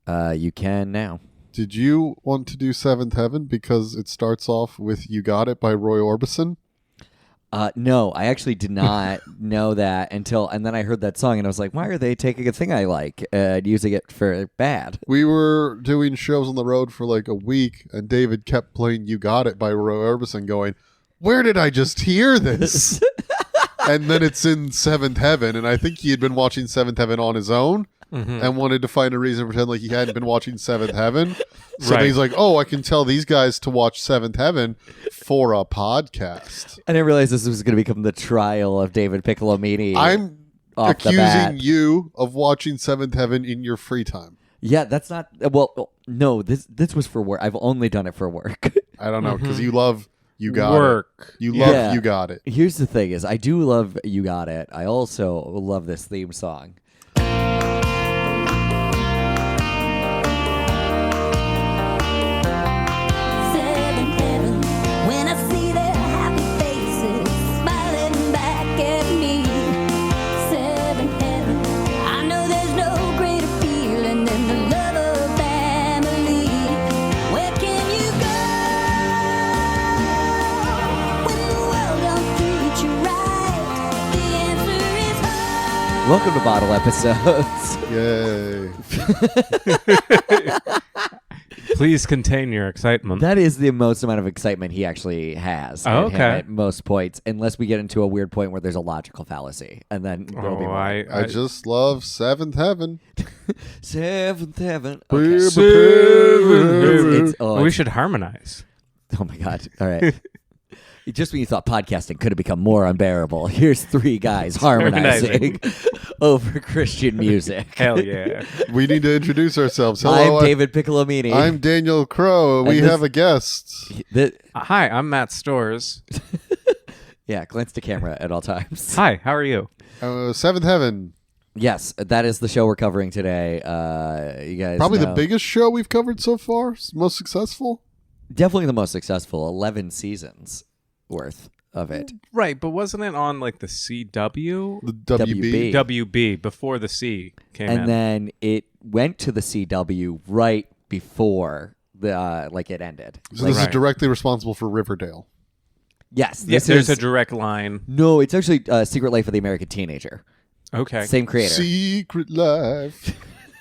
You can now. Did you want to do Seventh Heaven because it starts off with "You Got It" by Roy Orbison? No, I actually did not know that and then I heard that song and I was like, why are they taking a thing I like and using it for bad? We were doing shows on the road for like a week, and David kept playing "You Got It" by Roy Orbison, going, "Where did I just hear this?" And then it's in Seventh Heaven, and I think he had been watching Seventh Heaven on his own. And wanted to find a reason to pretend like he hadn't been watching Seventh Heaven. So then he's like, oh, I can tell these guys to watch Seventh Heaven for a podcast. I didn't realize this was going to become the trial of David Piccolomini. I'm accusing you of watching Seventh Heaven in your free time. Yeah, that's not... Well, no, this was for work. I've only done it for work. I don't know, because you love You Got It. You love You Got It. Here's the thing is, I do love You Got It. I also love this theme song. Welcome to Bottle Episodes. Yay. Please contain your excitement. That is the most amount of excitement he actually has at most points, unless we get into a weird point where there's a logical fallacy. And then there'll be more. I just love Seventh Heaven. Seventh Heaven. Okay. We should harmonize. Oh, my God. All right. Just when you thought podcasting could have become more unbearable, here's three guys harmonizing over Christian music. Hell yeah. We need to introduce ourselves. Hello, I'm David Piccolomini. I'm Daniel Crow. We have a guest. Hi, I'm Matt Storrs. Yeah, glance to camera at all times. Hi, how are you? Seventh Heaven. Yes, that is the show we're covering today. You guys Probably know. the biggest show we've covered so far. Most successful. Definitely the most successful. 11 seasons worth of it. Right, but wasn't it on like the CW? The WB. WB, before the C came in. And then it went to the CW right before the it ended. So this is directly responsible for Riverdale. Yes. There's a direct line. No, it's actually Secret Life of the American Teenager. Okay. Same creator. Secret Life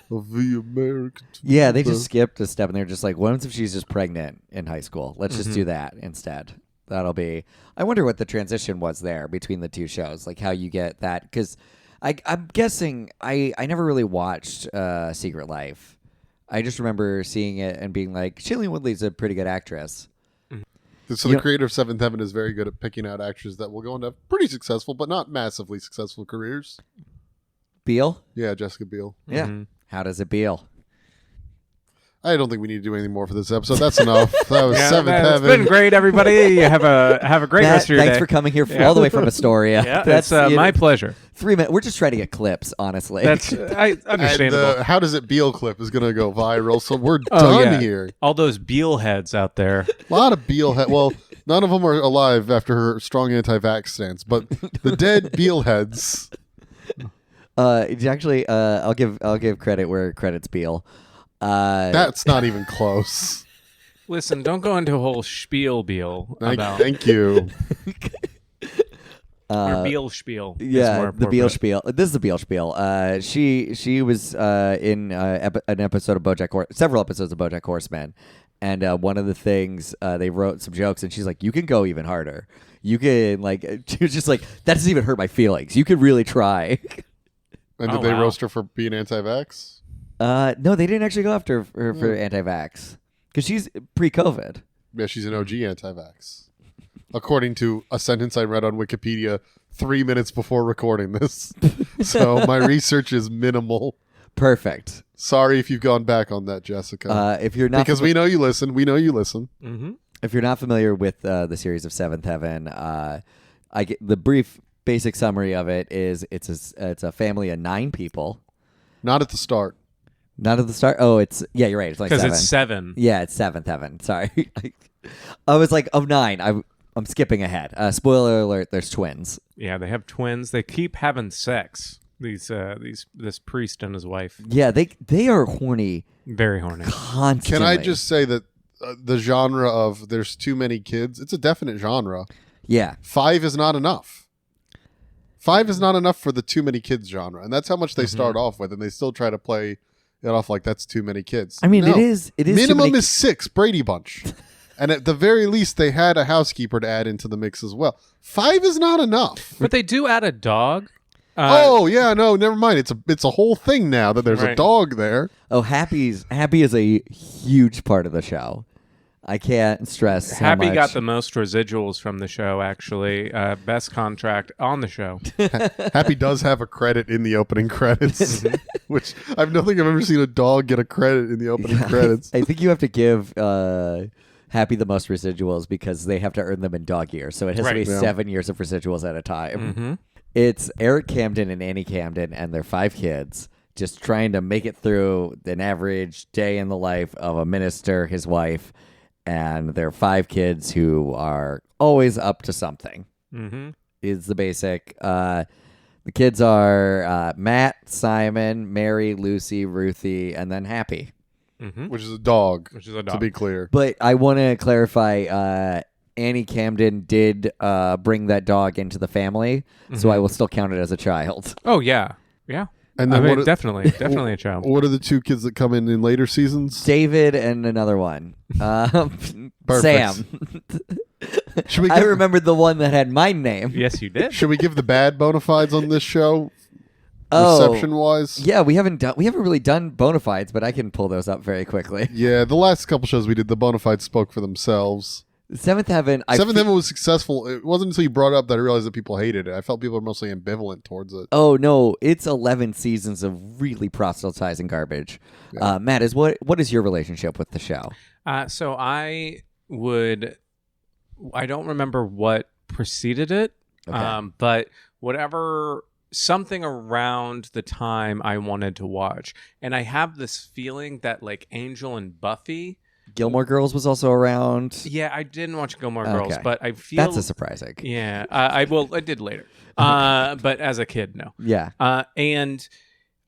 of the American Teenager. Yeah, they just skipped a step and they're just like, what if she's just pregnant in high school? Let's just do that instead. That'll be... I wonder what the transition was there between the two shows, like how you get that. Because I'm guessing I never really watched Secret Life. I just remember seeing it and being like, Shailene Woodley's a pretty good actress. So the creator of Seventh Heaven is very good at picking out actors that will go into pretty successful, but not massively successful careers. Beale? Yeah, Jessica Biel. Yeah. How does it Beale? I don't think we need to do anything more for this episode. That's enough. That was Seventh Heaven. It's been great, everybody. Have a great rest of your day. Thanks for coming here all the way from Astoria. Yeah, that's my pleasure. 3 minutes. We're just trying to get clips, honestly. That's understandable. And How Does It Beal clip is going to go viral, so we're done here. All those Beal heads out there. A lot of Beal heads. Well, none of them are alive after her strong anti-vax stance, but the dead Beal heads. Actually, I'll give credit where credit's Beale. That's not even close. Listen, don't go into a whole spiel, Beal. Thank you. Or Beal spiel. Yeah, the Beal spiel. This is the Beal spiel. She was in an episode of several episodes of BoJack Horseman, and one of the things they wrote some jokes, and she's like, "You can go even harder. You can She was just like, that doesn't even hurt my feelings. You could really try." And did they roast her for being anti-vax? No, they didn't actually go after her for anti-vax because she's pre-COVID. Yeah, she's an OG anti-vax. According to a sentence I read on Wikipedia 3 minutes before recording this. So my research is minimal. Perfect. Sorry if you've gone back on that, Jessica. If you're not, because we know you listen. We know you listen. Mm-hmm. If you're not familiar with the series of Seventh Heaven, the brief basic summary of it is it's a family of 9 people. Not at the start. Not at the start. Oh, you're right. It's like 7. Because it's 7. Yeah, it's Seventh Heaven. Sorry, I was like of 9. I'm skipping ahead. Spoiler alert: there's twins. Yeah, they have twins. They keep having sex. this priest and his wife. Yeah, they are horny Very horny. constantly. Can I just say that the genre of there's too many kids, it's a definite genre. Yeah. 5 is not enough. 5 is not enough for the too many kids genre. And that's how much they start off with. And they still try to play it off like that's too many kids. I mean, No. it is Minimum is 6, Brady Bunch. And at the very least, they had a housekeeper to add into the mix as well. 5 is not enough. But they do add a dog. Oh yeah, no, never mind. It's a whole thing now that there's a Right. dog there. Oh, Happy is a huge part of the show. I can't stress how Happy much. got the most residuals from the show, actually. Best contract on the show. Happy does have a credit in the opening credits, which I don't think I've ever seen a dog get a credit in the opening credits. I think you have to give Happy the most residuals because they have to earn them in dog years. So it has to be Right. Yeah. 7 years of residuals at a time. Mm-hmm. It's Eric Camden and Annie Camden and their 5 kids just trying to make it through an average day in the life of a minister, his wife, and their 5 kids who are always up to something. Mm-hmm. Is the basic. The kids are Matt, Simon, Mary, Lucy, Ruthie, and then Happy. Mm-hmm. Which is a dog, Which is a to dog. be clear. But I want to clarify. Annie Camden did bring that dog into the family, so I will still count it as a child. Oh, yeah. Yeah. And I then mean, what? definitely a child. What are the 2 kids that come in later seasons? David and another one, Sam. Should we I give, remembered the one that had my name. Yes, you did. should we give the bad bona fides on this show? Oh. Reception wise? Yeah, we haven't really done bona fides, but I can pull those up very quickly. Yeah, the last couple shows we did, the bona fides spoke for themselves. Seventh Heaven. Seventh Heaven was successful. It wasn't until you brought it up that I realized that people hated it. I felt people were mostly ambivalent towards it. Oh no, it's 11 seasons of really proselytizing garbage. Yeah. Matt, what is your relationship with the show? So I don't remember what preceded it, Okay. but something around the time I wanted to watch. And I have this feeling that like Angel and Buffy. Gilmore Girls was also around. Yeah, I didn't watch Gilmore Girls, Okay. but I feel That's a surprising. Yeah, I did later. But as a kid, no. Yeah. And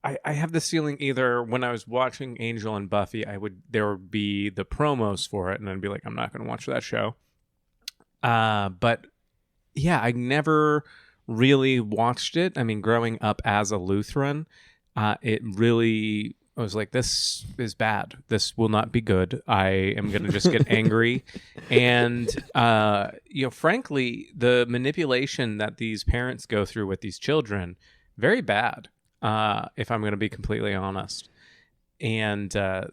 I have this feeling either when I was watching Angel and Buffy, there would be the promos for it, and I'd be like, I'm not going to watch that show. But yeah, I never really watched it. I mean, growing up as a Lutheran, it really. I was like, this is bad. This will not be good. I am going to just get angry. And, frankly, the manipulation that these parents go through with these children, very bad, if I'm going to be completely honest. And, but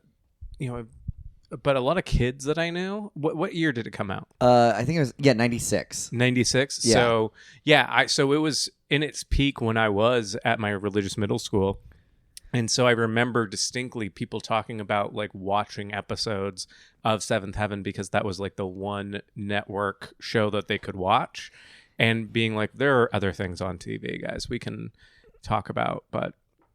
a lot of kids that I knew, what year did it come out? I think it was 96. 96. Yeah. So it was in its peak when I was at my religious middle school. And so I remember distinctly people talking about like watching episodes of Seventh Heaven because that was like the one network show that they could watch, and being like, there are other things on TV, guys, we can talk about. But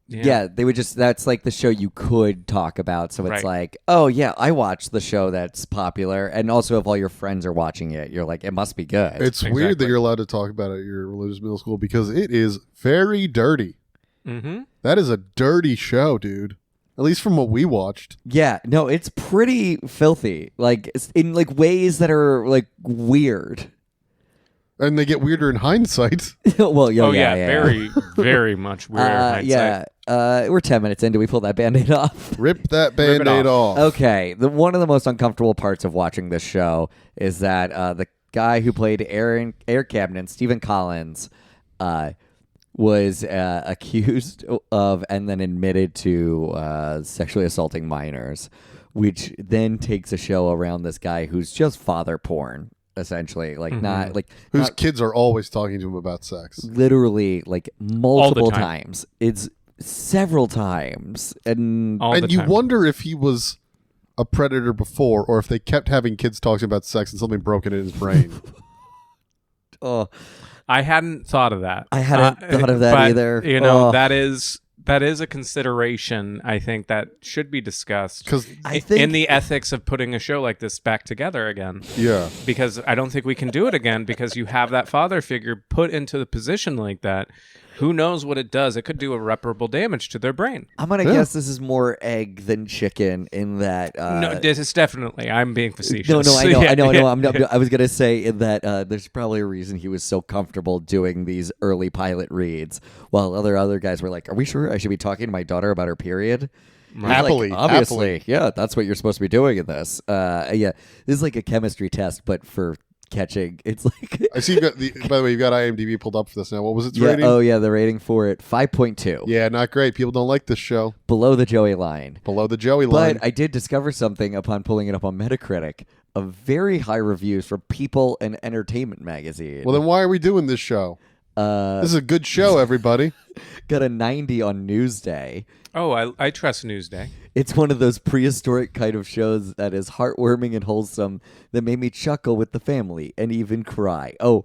Yeah, they would that's like the show you could talk about. So it's Right. like, oh yeah, I watched the show that's popular. And also if all your friends are watching it, you're like, it must be good. It's weird that Exactly. you're allowed to talk about it at your religious middle school because it is very dirty. mm-hmm. That is a dirty show, dude. At least from what we watched. Yeah, no, it's pretty filthy. Like in like ways that are like weird. And they get weirder in hindsight. Well, yeah, very, very much weird. hindsight. We're 10 minutes in. Do we pull that Band-Aid off? Rip that Rip it Band-Aid off. Okay, one of the most uncomfortable parts of watching this show is that the guy who played Eric Camden, Stephen Collins, was accused of and then admitted to sexually assaulting minors, which then takes a show around this guy who's just father porn, essentially. Like not like Whose not kids are always talking to him about sex. literally like multiple time. times. It's several times, and All the And you time. wonder if he was a predator before or if they kept having kids talking about sex and something broken in his brain. oh. I hadn't thought of that. I hadn't thought of that but, either. You know, Oh. that is a consideration I think that should be discussed Because, I think in the ethics of putting a show like this back together again. yeah. Because I don't think we can do it again because you have that father figure put into the position like that. who knows what it does? It could do irreparable damage to their brain. I'm gonna guess this is more egg than chicken in that. No, this is definitely. I'm being facetious. No, I know, Yeah, I know. yeah. I was gonna say in that there's probably a reason he was so comfortable doing these early pilot reads, while other guys were like, "Are we sure I should be talking to my daughter about her period?" Happily, Like, obviously, happily. yeah, that's what you're supposed to be doing in this. Yeah, this is like a chemistry test, but for catching. It's like I see. By the way, you've got IMDb pulled up for this now. What was its yeah, rating? oh yeah, the rating for it 5.2. Yeah, not great. People don't like this show. Below the Joey line. Below the Joey line. But I did discover something upon pulling it up on Metacritic of very high reviews from People and Entertainment magazine. Well, then why are we doing this show? This is a good show, everybody. Got a 90 on Newsday. Oh, I trust Newsday. It's one of those prehistoric kind of shows that is heartwarming and wholesome that made me chuckle with the family and even cry. Oh,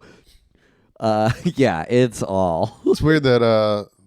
yeah, it's all. It's weird that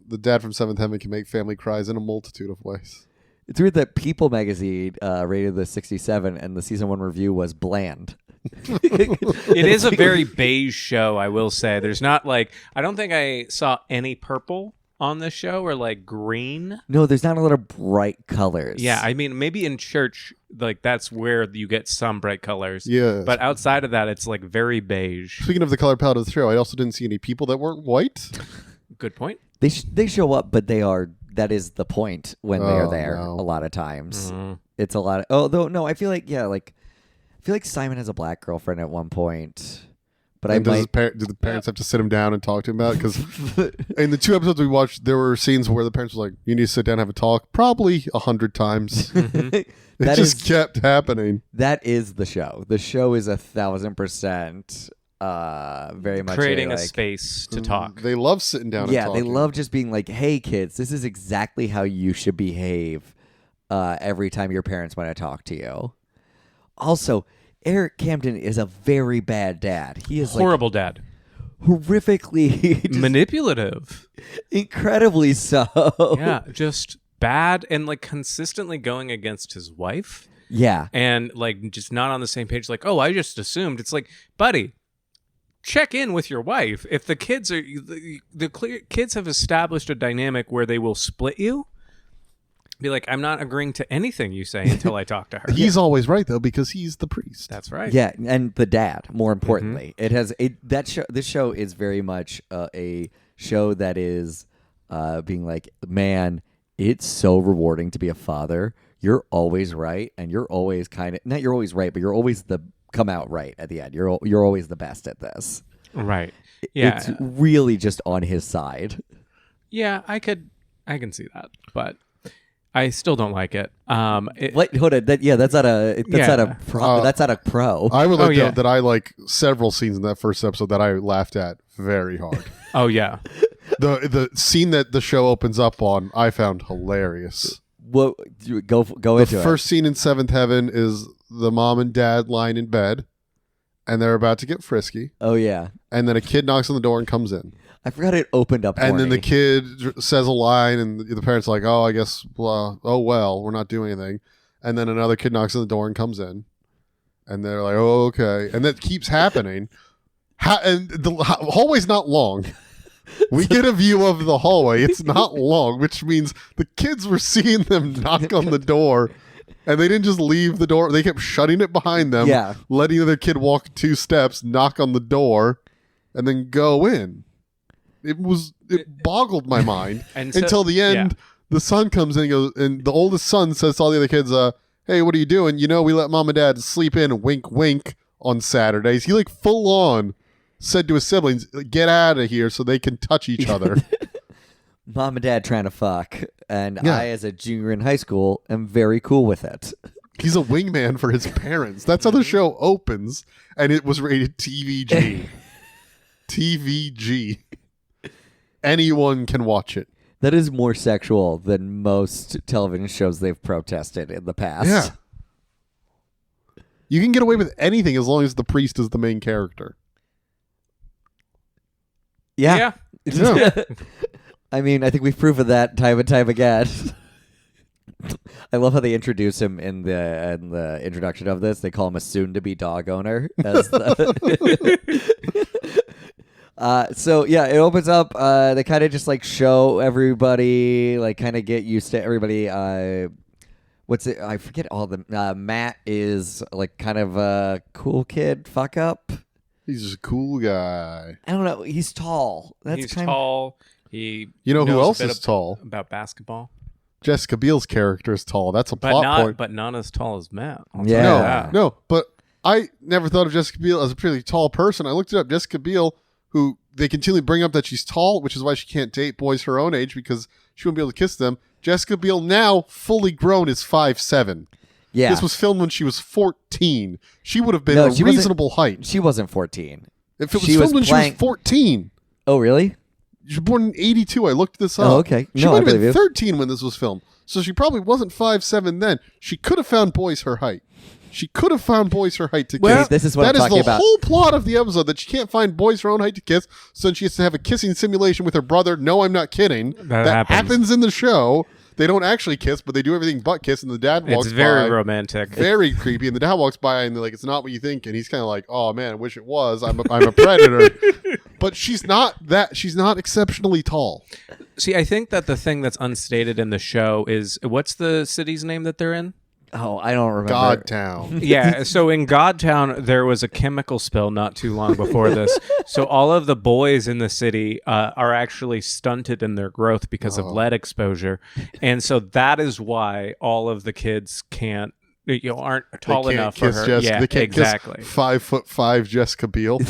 the dad from Seventh Heaven can make family cries in a multitude of ways. It's weird that People magazine rated the 67 and the season 1 review was bland. It is a very beige show, I will say. There's not like, I don't think I saw any purple on this show or like green. No, there's not a lot of bright colors. Yeah, I mean, maybe in church, like that's where you get some bright colors. Yeah. But outside of that, it's like very beige. Speaking of the color palette of the show, I also didn't see any people that weren't white. Good point. They show up, but that is the point when they are Oh, there no. a lot of times. Mm-hmm. It's a lot of, although no, I feel like Simon has a black girlfriend at one point. But And I might do the parents have to sit him down and talk to him about it? Because in the 2 episodes we watched, there were scenes where the parents were like, "You need to sit down and have a talk." Probably 100 times. It That just is- kept happening. that is the show. The show is 1,000% very much Creating a like, space to talk. They love sitting down. yeah, and they talking. love just being like, "Hey kids, this is exactly how you should behave every time your parents want to talk to you." Also, Eric Camden is a very bad dad. He is Horrible dad. like horrifically just Manipulative. incredibly so. Yeah, just bad and like consistently going against his wife Yeah. and like just not on the same page. Like, oh, I just assumed. It's like, buddy, check in with your wife. If the kids are kids have established a dynamic where they will split you, be like, I'm not agreeing to anything you say until I talk to her. He's always right though because he's the priest. That's right. Yeah, and the dad, more importantly. This show is very much a show that is being like, man, it's so rewarding to be a father. You're always right, and you're always kind of not you're always right, but you're always the come out right at the end. You're always the best at this. Right. Yeah. It's really just on his side. Yeah, I can see that, but I still don't like it. Wait, hold on. That's not a pro. That's not a pro. I would like to yeah. note that I like several scenes in that first episode that I laughed at very hard. Oh yeah. The scene that the show opens up on, I found hilarious. Go The into first scene in Seventh Heaven is the mom and dad lying in bed, and they're about to get frisky, it. Oh yeah, and then a kid knocks on the door and comes in. I forgot it opened up. And then the horny. kid says a line, and the parents are like, "Oh, I guess, oh well, we're not doing anything." And then another kid knocks on the door and comes in, and they're like, "Oh, okay." And that keeps happening. And the hallway's not long. We get a view of the hallway. It's not long, which means the kids were seeing them knock on the door, and they didn't just leave the door. They kept shutting it behind them, Yeah. letting the other kid walk 2 steps, knock on the door, and then go in. It boggled my mind And so- until the end. yeah. The son comes in and goes, and the oldest son says to all the other kids, "Hey, what are you doing? You know, we let mom and dad sleep in, wink, wink, on Saturdays." He like full on said to his siblings, "Get out of here," so they can touch each other. Mom and dad trying to fuck, and Yeah. I, as a junior in high school, am very cool with it. He's a wingman for his parents. That's how the show opens, and it was rated TVG. TVG. Anyone can watch it. That is more sexual than most television shows they've protested in the past. Yeah. You can get away with anything as long as the priest is the main character. Yeah. Yeah. I mean, I think we've proven that time and time again. I love how they introduce him in the introduction of this. They call him a soon-to-be dog owner. As the So yeah, it opens up. They kind of just like show everybody, like kind of get used to everybody. What's it? I forget all the. Matt is like kind of a cool kid. Fuck up. He's just a cool guy. I don't know. He's tall. He's tall. He. You know who knows else a bit is tall? About basketball. Jessica Biel's character is tall. That's a plot point. But not as tall as Matt. Yeah. No, but I never thought of Jessica Biel as a pretty tall person. I looked it up. Jessica Biel, who they continually bring up that she's tall, which is why she can't date boys her own age because she won't be able to kiss them. Jessica Biel, now fully grown, is 5'7". Yeah. This was filmed when she was 14. She would have been a reasonable height. She wasn't 14. If it was filmed when she was 14. Oh, really? She was born in 82. I looked this up. Oh, okay. She might have been 13 when this was filmed. So she probably wasn't 5'7" then. She could have found boys her height. She could have found boys her height to kiss. This is what I'm talking about. That is the whole plot of the episode, that she can't find boys her own height to kiss, so she has to have a kissing simulation with her brother. No, I'm not kidding. That happens in the show. They don't actually kiss, but they do everything but kiss, and the dad walks by. It's very romantic. Very creepy, and the dad walks by, and they're like, it's not what you think, and he's kind of like, oh, man, I wish it was. I'm a predator. But she's not exceptionally tall. See, I think that the thing that's unstated in the show is, what's the city's name that they're in? Oh, I don't remember. Godtown. Yeah, so in Godtown, there was a chemical spill not too long before this. So all of the boys in the city are actually stunted in their growth because of lead exposure. And so that is why all of the kids aren't tall enough for her. Yeah, they can't exactly. Kiss 5'5" Jessica Biel.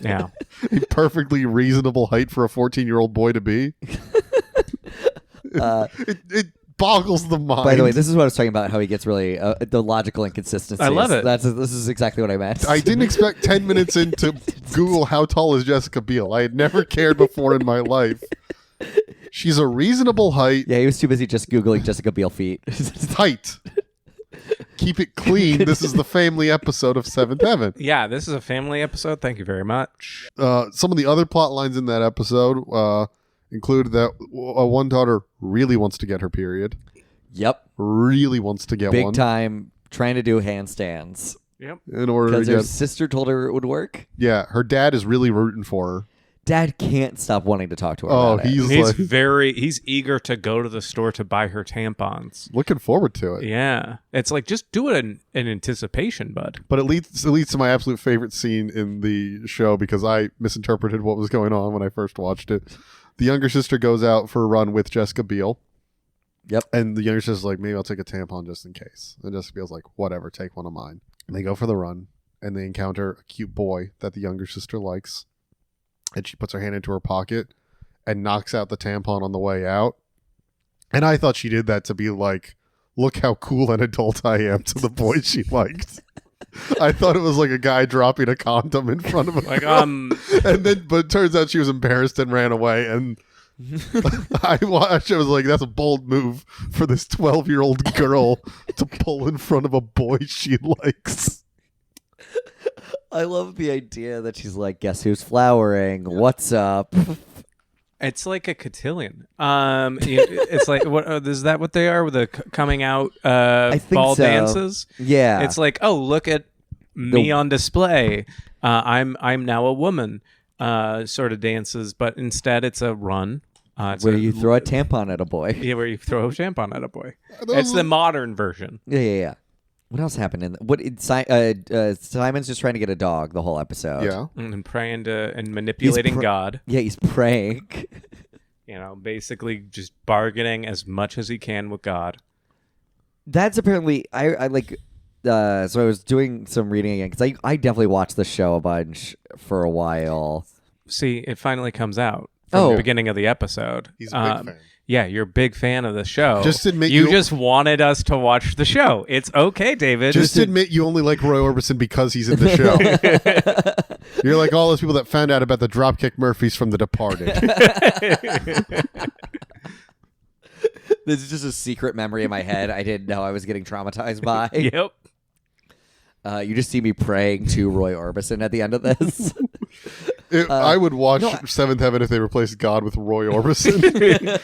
Yeah. A perfectly reasonable height for a 14-year-old boy to be. It boggles the mind. By the way, this is what I was talking about, how he gets really the logical inconsistencies. I love it. This is exactly what I meant. I didn't expect 10 minutes in to Google how tall is Jessica Biel. I had never cared before in my life. She's a reasonable height. Yeah, he was too busy just Googling Jessica Biel feet. Height. Keep it clean. This is the family episode of Seventh Heaven. Yeah, this is a family episode. Thank you very much. Some of the other plot lines in that episode include that one daughter really wants to get her period. Yep. Really wants to get Big one. Big time trying to do handstands. Yep. In order to Because her sister told her it would work. Yeah, her dad is really rooting for her. Dad can't stop wanting to talk to her about it. He's eager to go to the store to buy her tampons. Looking forward to it. Yeah. It's like, just do it in anticipation, bud. But it leads to my absolute favorite scene in the show because I misinterpreted what was going on when I first watched it. The younger sister goes out for a run with Jessica Biel. Yep. And the younger sister's like, maybe I'll take a tampon just in case. And Jessica Biel's like, whatever, take one of mine. And they go for the run, and they encounter a cute boy that the younger sister likes. And she puts her hand into her pocket and knocks out the tampon on the way out. And I thought she did that to be like, look how cool an adult I am to the boy she liked. I thought it was like a guy dropping a condom in front of a girl. And then, but it turns out she was embarrassed and ran away. And I watched. I was like, "That's a bold move for this 12-year-old girl to pull in front of a boy she likes." I love the idea that she's like, "Guess who's flowering? What's up?" It's like a cotillion. It's like, what is that? What they are with the coming out I think ball so. dances? Yeah, it's like, oh, look at me on display. I'm now a woman. Sort of dances, but instead it's a run. Where you throw a tampon at a boy. Yeah, where you throw a tampon at a boy. It's the modern version. Yeah. What else happened Simon's just trying to get a dog the whole episode. Yeah. And praying to and manipulating God. Yeah, he's praying. Basically just bargaining as much as he can with God. That's apparently I like. So I was doing some reading again because I definitely watched the show a bunch for a while. See, it finally comes out from the beginning of the episode. He's a big fan. Yeah, you're a big fan of the show. Just admit you just wanted us to watch the show. It's okay, David. Just admit you only like Roy Orbison because he's in the show. You're like all those people that found out about the Dropkick Murphys from The Departed. This is just a secret memory in my head I didn't know I was getting traumatized by. Yep. You just see me praying to Roy Orbison at the end of this. I would watch Seventh Heaven if they replaced God with Roy Orbison.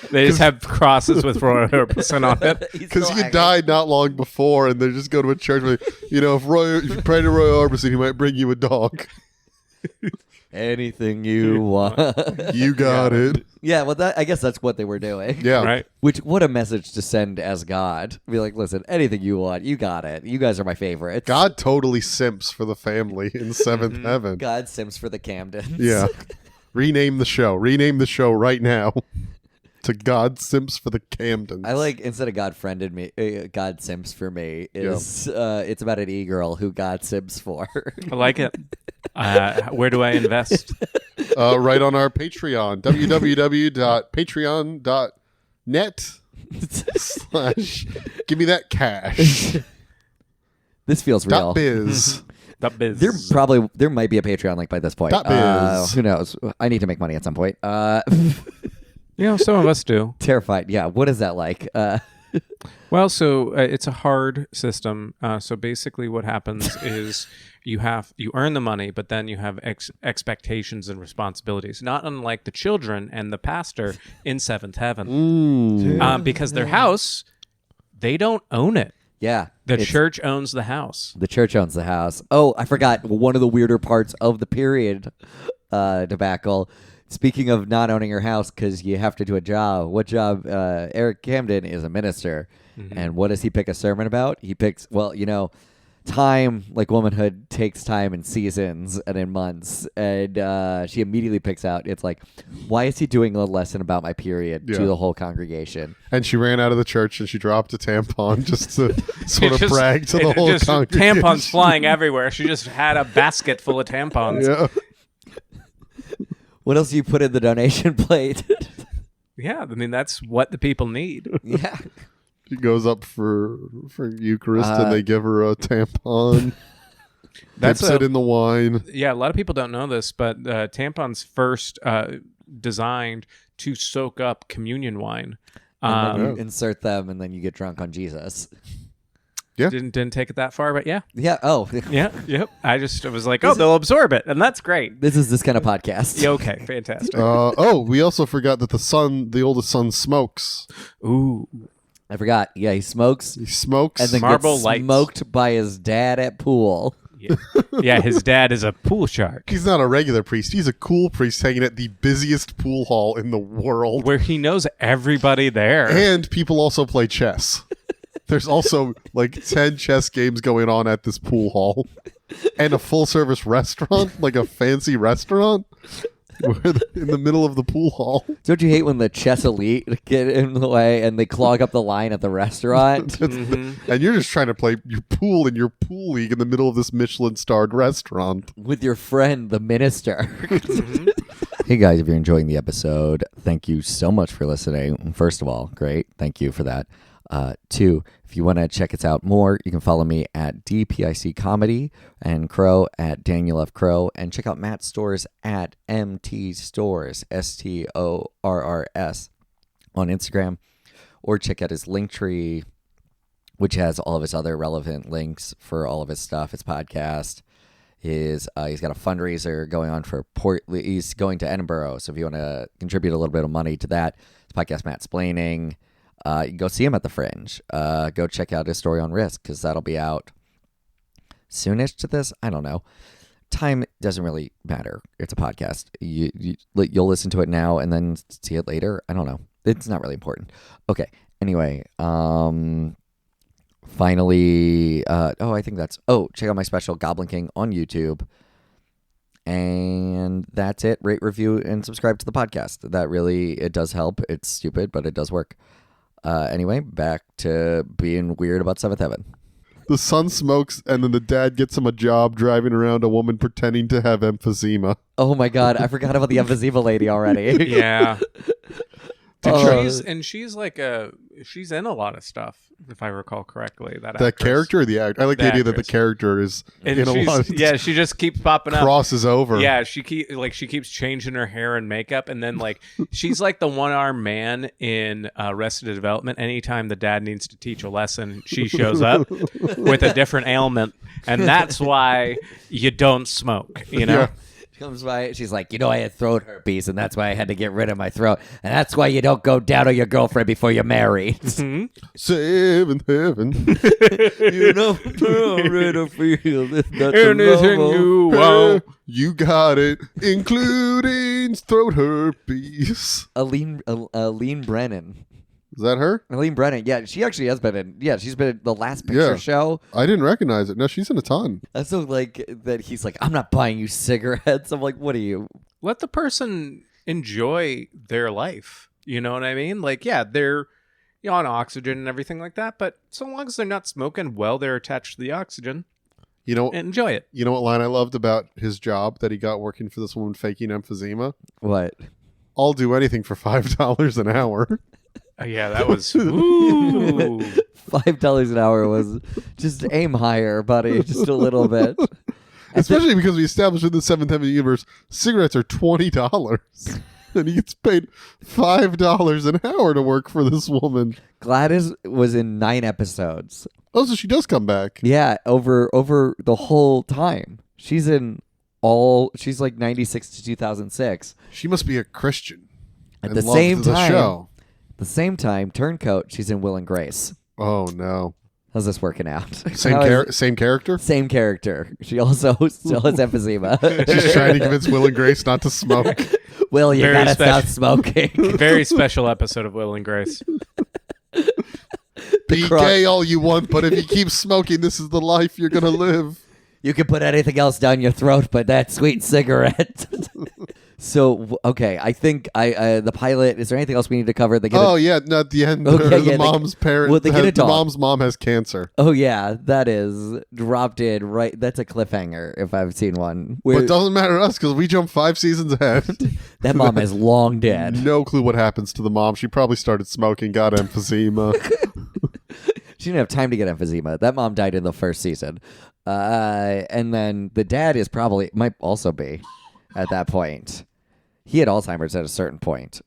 They just have crosses with Roy Orbison on it. Because he died not long before, and they just go to a church where, if you pray to Roy Orbison, he might bring you a dog. anything you want. You got it. Yeah, well, I guess that's what they were doing. Yeah. Right. Which, what a message to send as God. Be like, listen, anything you want, you got it. You guys are my favorites. God totally simps for the family in Seventh Heaven. God sims for the Camdens. Yeah. Rename the show. Rename the show right now to God Simps for the Camdens. I like, instead of God friended me, God sims for me is it's about an e-girl who God sims for. I like it. Where do I invest? Right on our Patreon. www.patreon.net/ give me that cash. This feels real. .biz. That biz. There might be a Patreon link by this point. .biz. Who knows? I need to make money at some point. Some of us do. Terrified. Yeah. What is that like? Well, so it's a hard system. So basically, what happens is you earn the money, but then you have expectations and responsibilities. Not unlike the children and the pastor in Seventh Heaven, because their house, they don't own it. Yeah. The church owns the house. The church owns the house. Oh, I forgot one of the weirder parts of the period debacle. Speaking of not owning your house because you have to do a job. What job? Eric Camden is a minister. Mm-hmm. And what does he pick a sermon about? He picks, time, like womanhood, takes time in seasons and in months. And she immediately picks out, it's like, why is he doing a lesson about my period to the whole congregation? And she ran out of the church and she dropped a tampon just to sort of brag to the whole congregation. Tampons flying everywhere. She just had a basket full of tampons. Yeah. What else do you put in the donation plate? Yeah, I mean, that's what the people need. Yeah. She goes up for Eucharist and they give her a tampon. Dips it in the wine. Yeah, a lot of people don't know this, but tampons first designed to soak up communion wine. And then you insert them and then you get drunk on Jesus. Yeah. Didn't take it that far, but yeah. Yeah. Oh. Yeah. Yep. I was like, they'll absorb it, and that's great. This is this kind of podcast. Yeah, okay, fantastic. We also forgot that the oldest son, smokes. Ooh. I forgot. Yeah, he smokes. He smokes. And then Marble gets lights. smoked by his dad at pool. Yeah, his dad is a pool shark. He's not a regular priest. He's a cool priest hanging at the busiest pool hall in the world. Where he knows everybody there. And people also play chess. There's also like 10 chess games going on at this pool hall. And a full-service restaurant, like a fancy restaurant, in the middle of the pool hall. Don't you hate when the chess elite get in the way and they clog up the line at the restaurant? And you're just trying to play your pool in your pool league in the middle of this Michelin-starred restaurant. With your friend, the minister. Hey guys, if you're enjoying the episode, thank you so much for listening. First of all, great. Thank you for that. 2, if you want to check us out more, you can follow me at DPIC Comedy and Crow at Daniel F. Crow, and check out Matt Storrs at MT Storrs, STORRS on Instagram, or check out his Linktree, which has all of his other relevant links for all of his stuff, his podcast. He's got a fundraiser going on for he's going to Edinburgh, so if you want to contribute a little bit of money to that, his podcast Mattsplaining. You can go see him at the Fringe. Go check out his story on Risk, because that'll be out soonish to this. I don't know. Time doesn't really matter. It's a podcast. You'll listen to it now and then see it later. I don't know. It's not really important. Okay. Anyway, finally, I think that's... check out my special Goblin King on YouTube. And that's it. Rate, review, and subscribe to the podcast. That really, it does help. It's stupid, but it does work. Anyway, back to being weird about Seventh Heaven. The son smokes, and then the dad gets him a job driving around a woman pretending to have emphysema. Oh my God, I forgot about the emphysema lady already. Yeah. She's like she's in a lot of stuff, if I recall correctly. That character or the actor? I like the idea that the character is in a lot of yeah, she just keeps popping up. Crosses over. Yeah, she keeps changing her hair and makeup, and then she's like the one-armed man in Arrested Development. Anytime the dad needs to teach a lesson, she shows up with a different ailment, and that's why you don't smoke, you know? Yeah. She comes by, she's like, I had throat herpes, and that's why I had to get rid of my throat. And that's why you don't go down on your girlfriend before you're married. Mm-hmm. Seventh Heaven. You know, I'm ready to feel this. Anything you want. You got it, including throat herpes. Aline Brennan. Is that her? Aline Brennan. Yeah, she actually has been in. Yeah, she's been in the Last Picture Show. I didn't recognize it. No, she's in a ton. That's so like that. He's like, I'm not buying you cigarettes. I'm like, what are you? Let the person enjoy their life. You know what I mean? Like, yeah, they're on oxygen and everything like that, but so long as they're not smoking while they're attached to the oxygen, enjoy it. You know what line I loved about his job that he got working for this woman faking emphysema? What? I'll do anything for $5 an hour. Yeah, that was ooh. $5 an hour was just aim higher, buddy, just a little bit. Especially because we established in the Seventh Heaven universe, cigarettes are $20, and he gets paid $5 an hour to work for this woman. Gladys was in 9 episodes. Oh, so she does come back. Yeah, over the whole time. She's in all. She's like 96 to 2006. She must be a Christian. At and the loved same the time, show. Turncoat. She's in Will and Grace. Oh no. How's this working out? Same character? Same character. She also still has emphysema. She's trying to convince Will and Grace not to smoke. Will, you Very gotta stop smoking. Very special episode of Will and Grace. Be gay all you want, but if you keep smoking, this is the life you're gonna live. You can put anything else down your throat, but that sweet cigarette. So, okay, I think the pilot. Is there anything else we need to cover? At the end. Okay, the mom's parent. Well, they get a the dog. mom's mom has cancer. Oh yeah, that is dropped in right. That's a cliffhanger if I've seen one. But it doesn't matter to us because we jump 5 seasons ahead. That mom is long dead. No clue what happens to the mom. She probably started smoking, got emphysema. She didn't have time to get emphysema. That mom died in the first season, and then the dad might also be at that point. He had Alzheimer's at a certain point.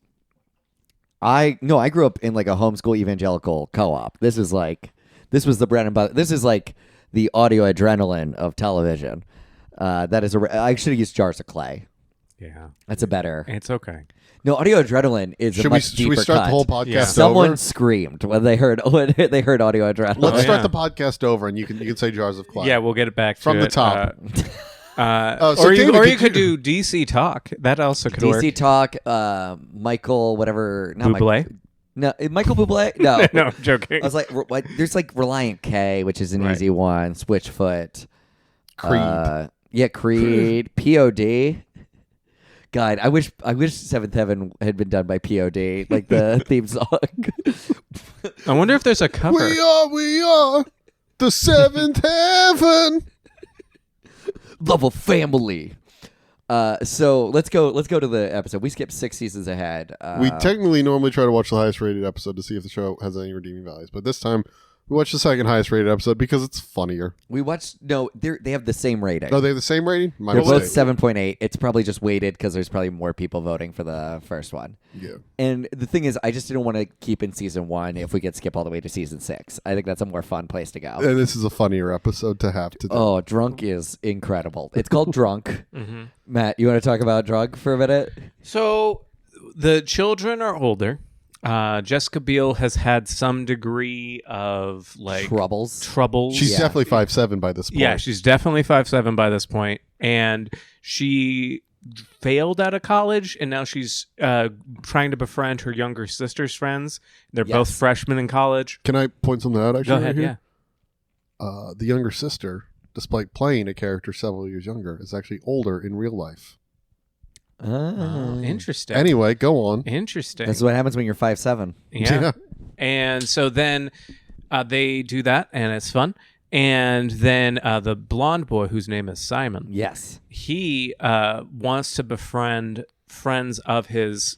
I grew up in like a homeschool evangelical co-op. This was the bread and butter. This is like the audio adrenaline of television. I should have used Jars of Clay. Yeah, that's a better. It's okay. No, audio adrenaline is a much deeper Should we start cut. the whole podcast Someone over? screamed when they heard audio adrenaline. Let's start the podcast over, and you can say Jars of Clay. Yeah, we'll get it back from to the it. top. Or you could do DC Talk. That also could work. DC Talk, Michael, whatever. Not Bublé? No, Michael Bublé? No. No, I'm joking. I was like, what? There's like Reliant K, which is an Right. easy one. Switchfoot. Creed. Creed. POD. God, I wish Seventh Heaven had been done by POD, like the theme song. I wonder if there's a cover. We are the Seventh Heaven. Love of family. So let's go to the episode. We skipped 6 seasons ahead. We technically normally try to watch the highest rated episode to see if the show has any redeeming values, but this time we watched the second highest rated episode because it's funnier. They have the same rating. Oh, they have the same rating? My They're both mistake. 7.8. It's probably just weighted because there's probably more people voting for the first one. Yeah. And the thing is, I just didn't want to keep in season 1 if we could skip all the way to season 6. I think that's a more fun place to go. And this is a funnier episode to have to do. Oh, Drunk is incredible. It's called Drunk. Mm-hmm. Matt, you want to talk about Drunk for a minute? So the children are older. Jessica Biel has had some degree of like troubles. She's definitely 5'7" by this point. Yeah, she's definitely 5'7" by this point, and she failed out of college, and now she's trying to befriend her younger sister's friends. They're both freshmen in college. Can I point something out? Actually, Go ahead. right here? The younger sister, despite playing a character several years younger, is actually older in real life. Interesting. Anyway, go on. Interesting. That's what happens when you're 5'7". Yeah. And so then they do that, and it's fun. And then the blonde boy, whose name is Simon, Yes. he wants to befriend friends of his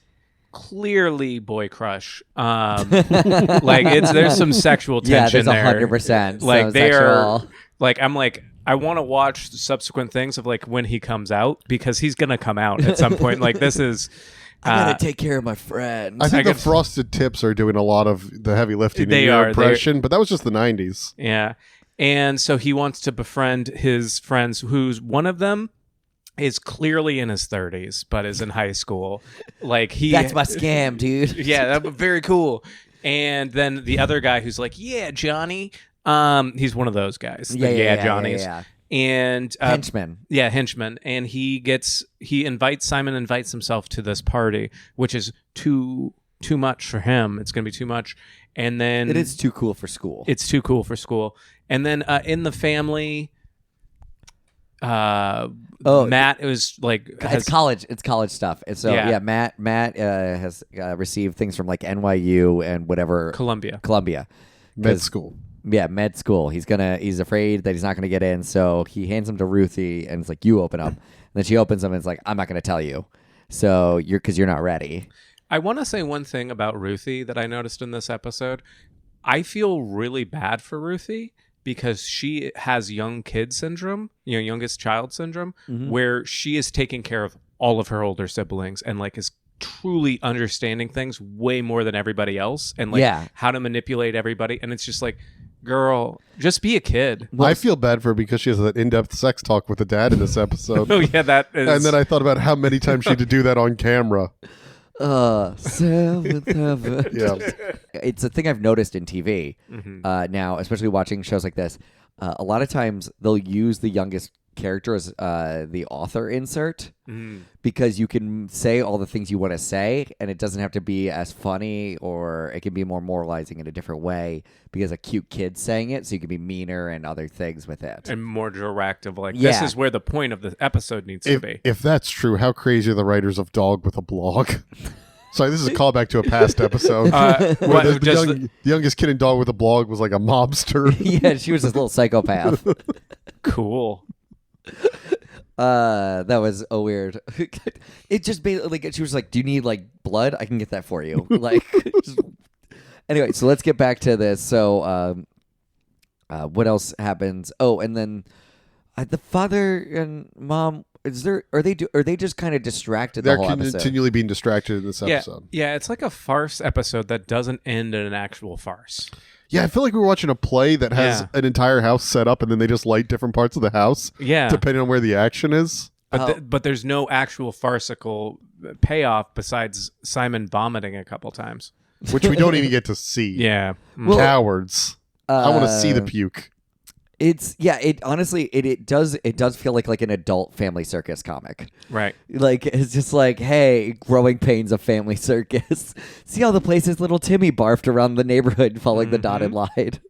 clearly boy crush. Like there's some sexual tension there's there. 100%. Like so they are. sexual. Like I'm like. I want to watch subsequent things of like when he comes out because he's gonna come out at some point. Like this is, I gotta take care of my friends. I think the Frosted Tips are doing a lot of the heavy lifting They in your are. impression, but that was just the 90s. Yeah, and so he wants to befriend his friends, who's one of them is clearly in his 30s but is in high school. Like That's my scam, dude. Yeah, that was very cool. And then the other guy who's like, yeah, Johnny. He's one of those guys. The Yeah, Johnnies. yeah. and Henchman. Yeah, henchman, and Simon invites himself to this party, which is too much for him. It's going to be too much, and then It is too cool for school. It's too cool for school, and then in the family, Matt was like it's college. It's college stuff. And so Matt has received things from like NYU and whatever Columbia. Med school. Yeah, med school. He's afraid that he's not gonna get in, so he hands him to Ruthie, and it's like, you open up. And then she opens them, and it's like, I'm not gonna tell you, so you're not ready. I want to say one thing about Ruthie that I noticed in this episode. I feel really bad for Ruthie because she has young kid syndrome, youngest child syndrome, where she is taking care of all of her older siblings and like is truly understanding things way more than everybody else, and like how to manipulate everybody. And it's just like, girl, just be a kid. Well, I feel bad for her because she has that in-depth sex talk with the dad in this episode. Oh yeah, that is. And then I thought about how many times she had to do that on camera. Seventh heaven. Yeah, it's a thing I've noticed in TV now, especially watching shows like this. A lot of times they'll use the youngest character as the author insert because you can say all the things you want to say, and it doesn't have to be as funny, or it can be more moralizing in a different way because a cute kid's saying it, so you can be meaner and other things with it. And more direct of like, this is where the point of the episode needs to be. If that's true, how crazy are the writers of Dog with a Blog? Sorry, this is a callback to a past episode. Where the youngest kid in Dog with a Blog was like a mobster. Yeah, she was this little psychopath. Cool. That was a weird. It just basically like, she was like, "Do you need like blood? I can get that for you." Like, anyway, so let's get back to this. So, what else happens? Oh, and then the father and mom. Are they just kind of distracted the whole episode? They're continually being distracted in this episode. Yeah, it's like a farce episode that doesn't end in an actual farce. Yeah, I feel like we were watching a play that has an entire house set up, and then they just light different parts of the house. Yeah, depending on where the action is. But there's no actual farcical payoff besides Simon vomiting a couple times, which we don't even get to see. Yeah, cowards. I want to see the puke. It honestly does feel like an adult Family Circus comic. Right. Like, it's just like, hey, growing pains of Family Circus. See all the places little Timmy barfed around the neighborhood following the dotted line.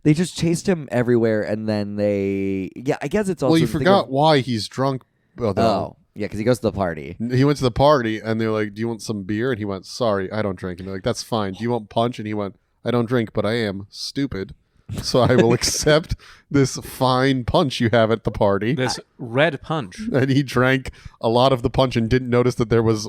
They just chased him everywhere, and then I guess it's also... Well, you forgot why he's drunk. Oh, yeah, because he goes to the party. He went to the party, and they're like, do you want some beer? And he went, sorry, I don't drink. And they're like, that's fine. Do you want punch? And he went, I don't drink, but I am stupid. So I will accept this fine punch you have at the party. This red punch. And he drank a lot of the punch and didn't notice that there was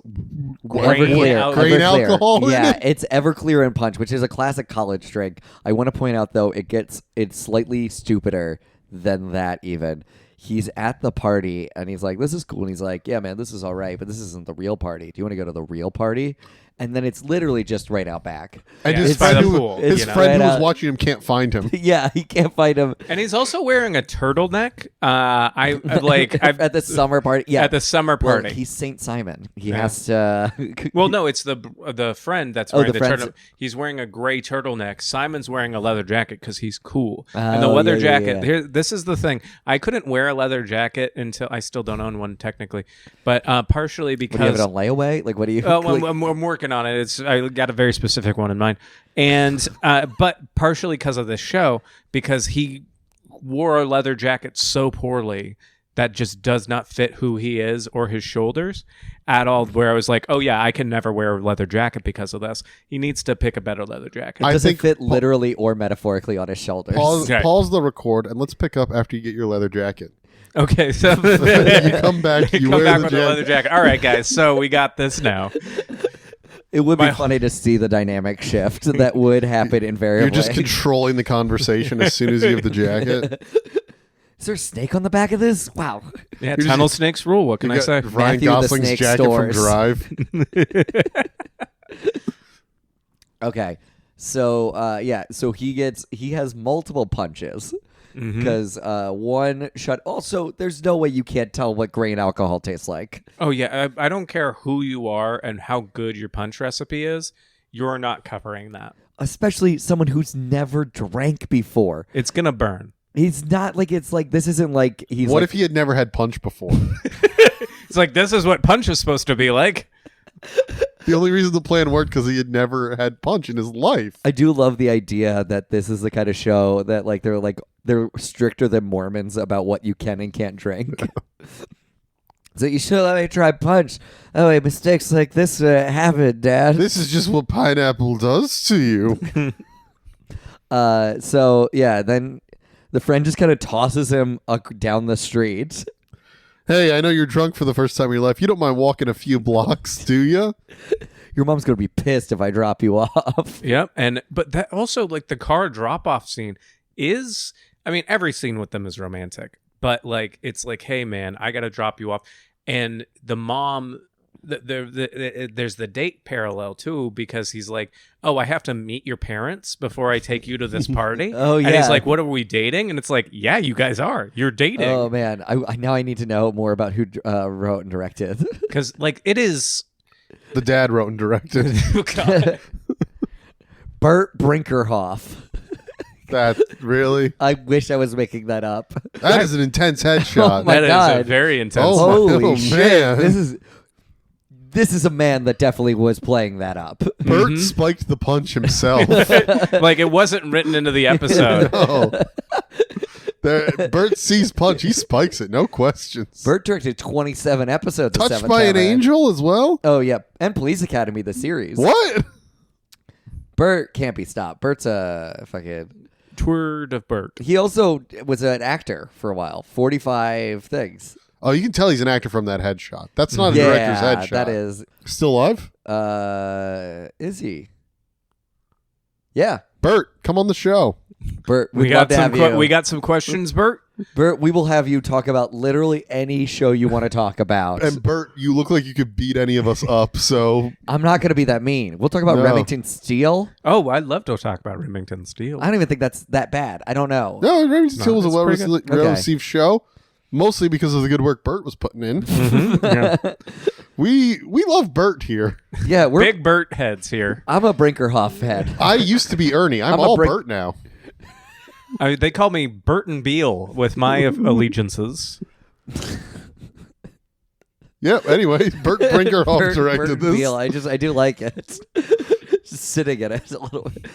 grain alcohol in it. It's Everclear and Punch, which is a classic college drink. I want to point out, though, it's slightly stupider than that even. He's at the party, and he's like, this is cool. And he's like, yeah, man, this is all right, but this isn't the real party. Do you want to go to the real party? And then it's literally just right out back. And his friend who was watching him can't find him. Yeah, he can't find him. And he's also wearing a turtleneck. At the summer party. Yeah, at the summer party. Well, he's Saint Simon. He has to. Well, no, it's the friend that's wearing the turtle. He's wearing a gray turtleneck. Simon's wearing a leather jacket because he's cool. And the leather jacket. Here, this is the thing. I couldn't wear a leather jacket until I still don't own one technically, but partially because you have it on layaway. Like, what do you? I'm working on it. I got a very specific one in mind, and but partially because of this show, because he wore a leather jacket so poorly that just does not fit who he is or his shoulders at all. Where I was like, oh yeah, I can never wear a leather jacket because of this. He needs to pick a better leather jacket. It doesn't fit literally or metaphorically on his shoulders. Pause the record and let's pick up after you get your leather jacket. Okay, so you come back. You come back with the leather jacket. All right, guys. So we got this now. It would be funny to see the dynamic shift that would happen invariably. You're just controlling the conversation as soon as you have the jacket. Is there a snake on the back of this? Wow. Yeah, tunnel snakes rule. What can I say? Ryan Gosling's jacket Storrs. from Drive. Okay. So, so he has multiple punches. Because one shot. Also, there's no way you can't tell what grain alcohol tastes like. Oh yeah, I don't care who you are and how good your punch recipe is. You're not covering that. Especially someone who's never drank before. It's gonna burn. He's not like it's like this isn't like he's. What like, if he had never had punch before? It's like, this is what punch is supposed to be like. The only reason the plan worked because he had never had punch in his life. I do love the idea that this is the kind of show that they're stricter than Mormons about what you can and can't drink. So you should let me try punch. Oh, wait, mistakes like this happen, Dad. This is just what pineapple does to you. So yeah, then the friend just kind of tosses him down the street. Hey, I know you're drunk for the first time in your life. You don't mind walking a few blocks, do you? Your mom's gonna be pissed if I drop you off. Yep. But that also, like, the car drop-off scene is, I mean, every scene with them is romantic, but like, it's like, hey man, I gotta drop you off. And the mom, there's the date parallel too, because he's like, oh, I have to meet your parents before I take you to this party. Oh, yeah. And he's like, what, are we dating? And it's like, yeah, you guys are. You're dating. Oh man, now I need to know more about who wrote and directed. Because like, it is. The dad wrote and directed. God. Bert Brinkerhoff. That really? I wish I was making that up. That is an intense headshot. Oh my That is God. a very intense. Oh, Holy oh, shit! man. This is a man that definitely was playing that up. Bert spiked the punch himself. Like, it wasn't written into the episode. No. Bert sees punch. He spikes it. No questions. Bert directed 27 episodes. of Touched Seventh by an Heaven. angel as well? Oh yeah, and Police Academy the series. What? Bert can't be stopped. Bert's a fucking. Tword of Bert. He also was an actor for a while. 45 things. Oh, you can tell he's an actor from that headshot. That's not a director's headshot. that is. Still alive? Is he? Yeah, Bert, come on the show. Bert. We We'd love got to have you. we got some questions, Bert. Bert, we will have you talk about literally any show you want to talk about. And Bert, you look like you could beat any of us up, so I'm not going to be that mean. We'll talk about No. Remington Steele. Oh, I'd love to talk about Remington Steele. I don't even think that's that bad. I don't know. no, Remington Steele was a that's well pretty good. received show, mostly because of the good work Bert was putting in. Yeah. We love Bert here. Yeah, we're. Big Bert heads here. I'm a Brinkerhoff head. I used to be Ernie. I'm I'm a all Brink- Bert now. They call me Burton Beale with my allegiances. Yep. Anyway, Bert Brinkerhoff Bert directed this. Beale. I do like it. Just sitting in it a little bit.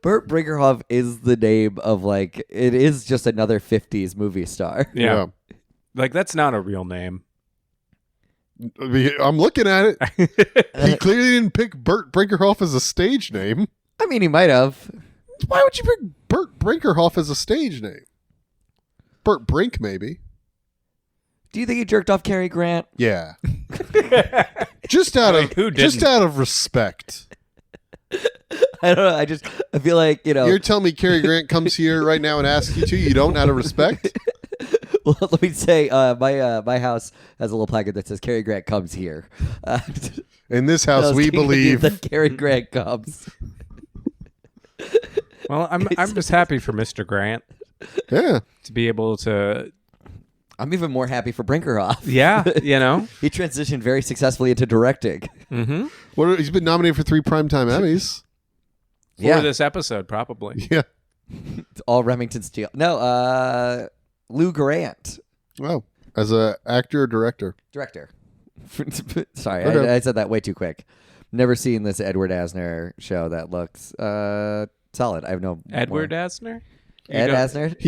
Bert Brinkerhoff is the name of it is just another 50s movie star. Yeah. Like, that's not a real name. I'm looking at it. He clearly didn't pick Bert Brinkerhoff as a stage name. I mean, he might have. Why would you pick Bert Brinkerhoff as a stage name? Bert Brink, maybe. Do you think he jerked off Cary Grant? Yeah. Just out of who just didn't? out of respect. I don't know. I feel like, You're telling me Cary Grant comes here right now and asks you to? You don't out of respect? Well, let me say, my house has a little placard that says Cary Grant comes here. In this house, we believe. that Cary Grant comes. Well, I'm just happy for Mr. Grant Yeah. to be able to. I'm even more happy for Brinkerhoff. Yeah, He transitioned very successfully into directing. Mm-hmm. He's been nominated for 3 Primetime Emmys. For this episode, probably. Yeah. It's all Remington Steele. No, Lou Grant. Wow. As a actor or director? Director. Sorry, Okay. I said that way too quick. Never seen this Edward Asner show that looks solid. I have no Edward more. Asner? Ed Asner?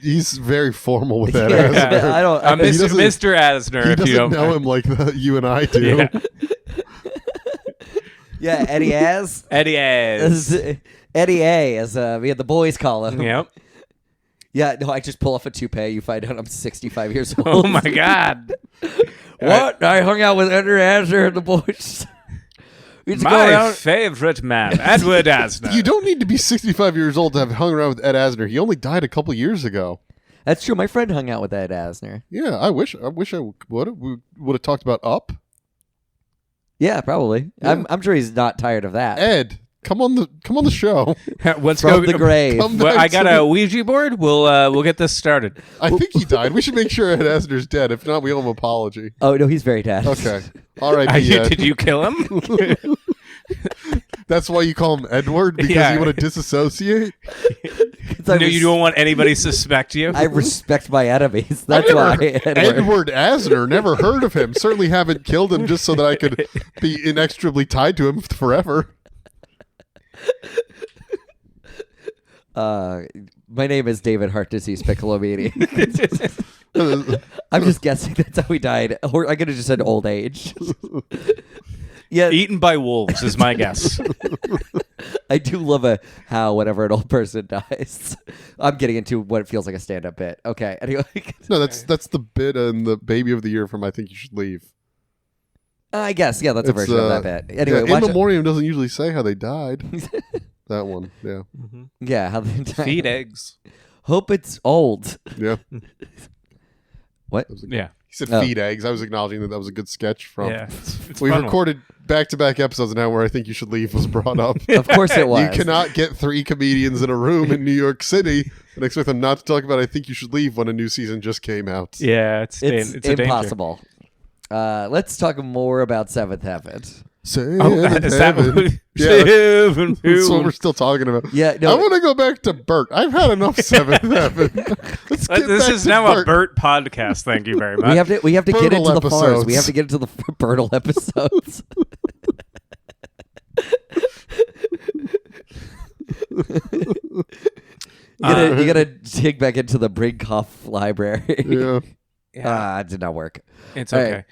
He's very formal with that. Yeah, Asner. I don't. Mr. doesn't- Mr. Asner, He if you doesn't don't know him like you and I do. Yeah. Yeah, Eddie Az. Eddie Az. Eddie A, as we had the boys call him. Yep. Yeah, no, I just pull off a toupee. You find out I'm 65 years old. Oh, my God. What? I hung out with Edward Asner and the boys. We used to go My around. favorite man, Edward Asner. You don't need to be 65 years old to have hung around with Ed Asner. He only died a couple years ago. That's true. My friend hung out with Ed Asner. Yeah, I wish I would have talked about Up. Yeah, probably. Yeah. I'm sure he's not tired of that. Ed, come on the show. Let's From go the grave. Come Well, back I got to a Ouija board. We'll get this started. I think he died. We should make sure Ed Asner's dead. If not, we owe him an apology. Oh no, he's very dead. Okay. All right. Ed. Did you kill him? That's why you call him Edward, because Yeah. you want to disassociate? I No, you don't want anybody to suspect you. I respect my enemies. That's why. Edward Asner, never heard of him. Certainly haven't killed him just so that I could be inextricably tied to him forever. My name is David Heart Disease Piccolomini. I'm just guessing that's how he died. Or I could have just said old age. Yeah, Eaten by wolves is my guess. I do love how whenever an old person dies, I'm getting into what feels like a stand-up bit. Okay, anyway. No, that's the bit in the Baby of the Year from I Think You Should Leave. I guess, yeah, that's a version of that bit. Anyway, In Memoriam doesn't usually say how they died. That one, yeah. Mm-hmm. Yeah, how they died. Feed eggs. Hope it's old. Yeah. What? Yeah. He said feed eggs. I was acknowledging that was a good sketch from. Yeah. It's We've fun recorded back-to-back episodes now where I Think You Should Leave was brought up. Of course it was. You cannot get 3 comedians in a room in New York City and expect them not to talk about I Think You Should Leave when a new season just came out. Yeah, it's impossible. Let's talk more about Seventh Heaven. Seventh is that Heaven. what, Yeah, Seven that's what Heaven. we're still talking about. Yeah, no, I want to go back to Bert. I've had enough Seventh Heaven. Let's get This back is to now Bert. a Bert podcast. Thank you very much. we have to get Birtle into the farce. episodes. We have to get into the Birtle episodes. You gotta dig back into the Brinkhoff library. Yeah. It did not work. It's All okay. right.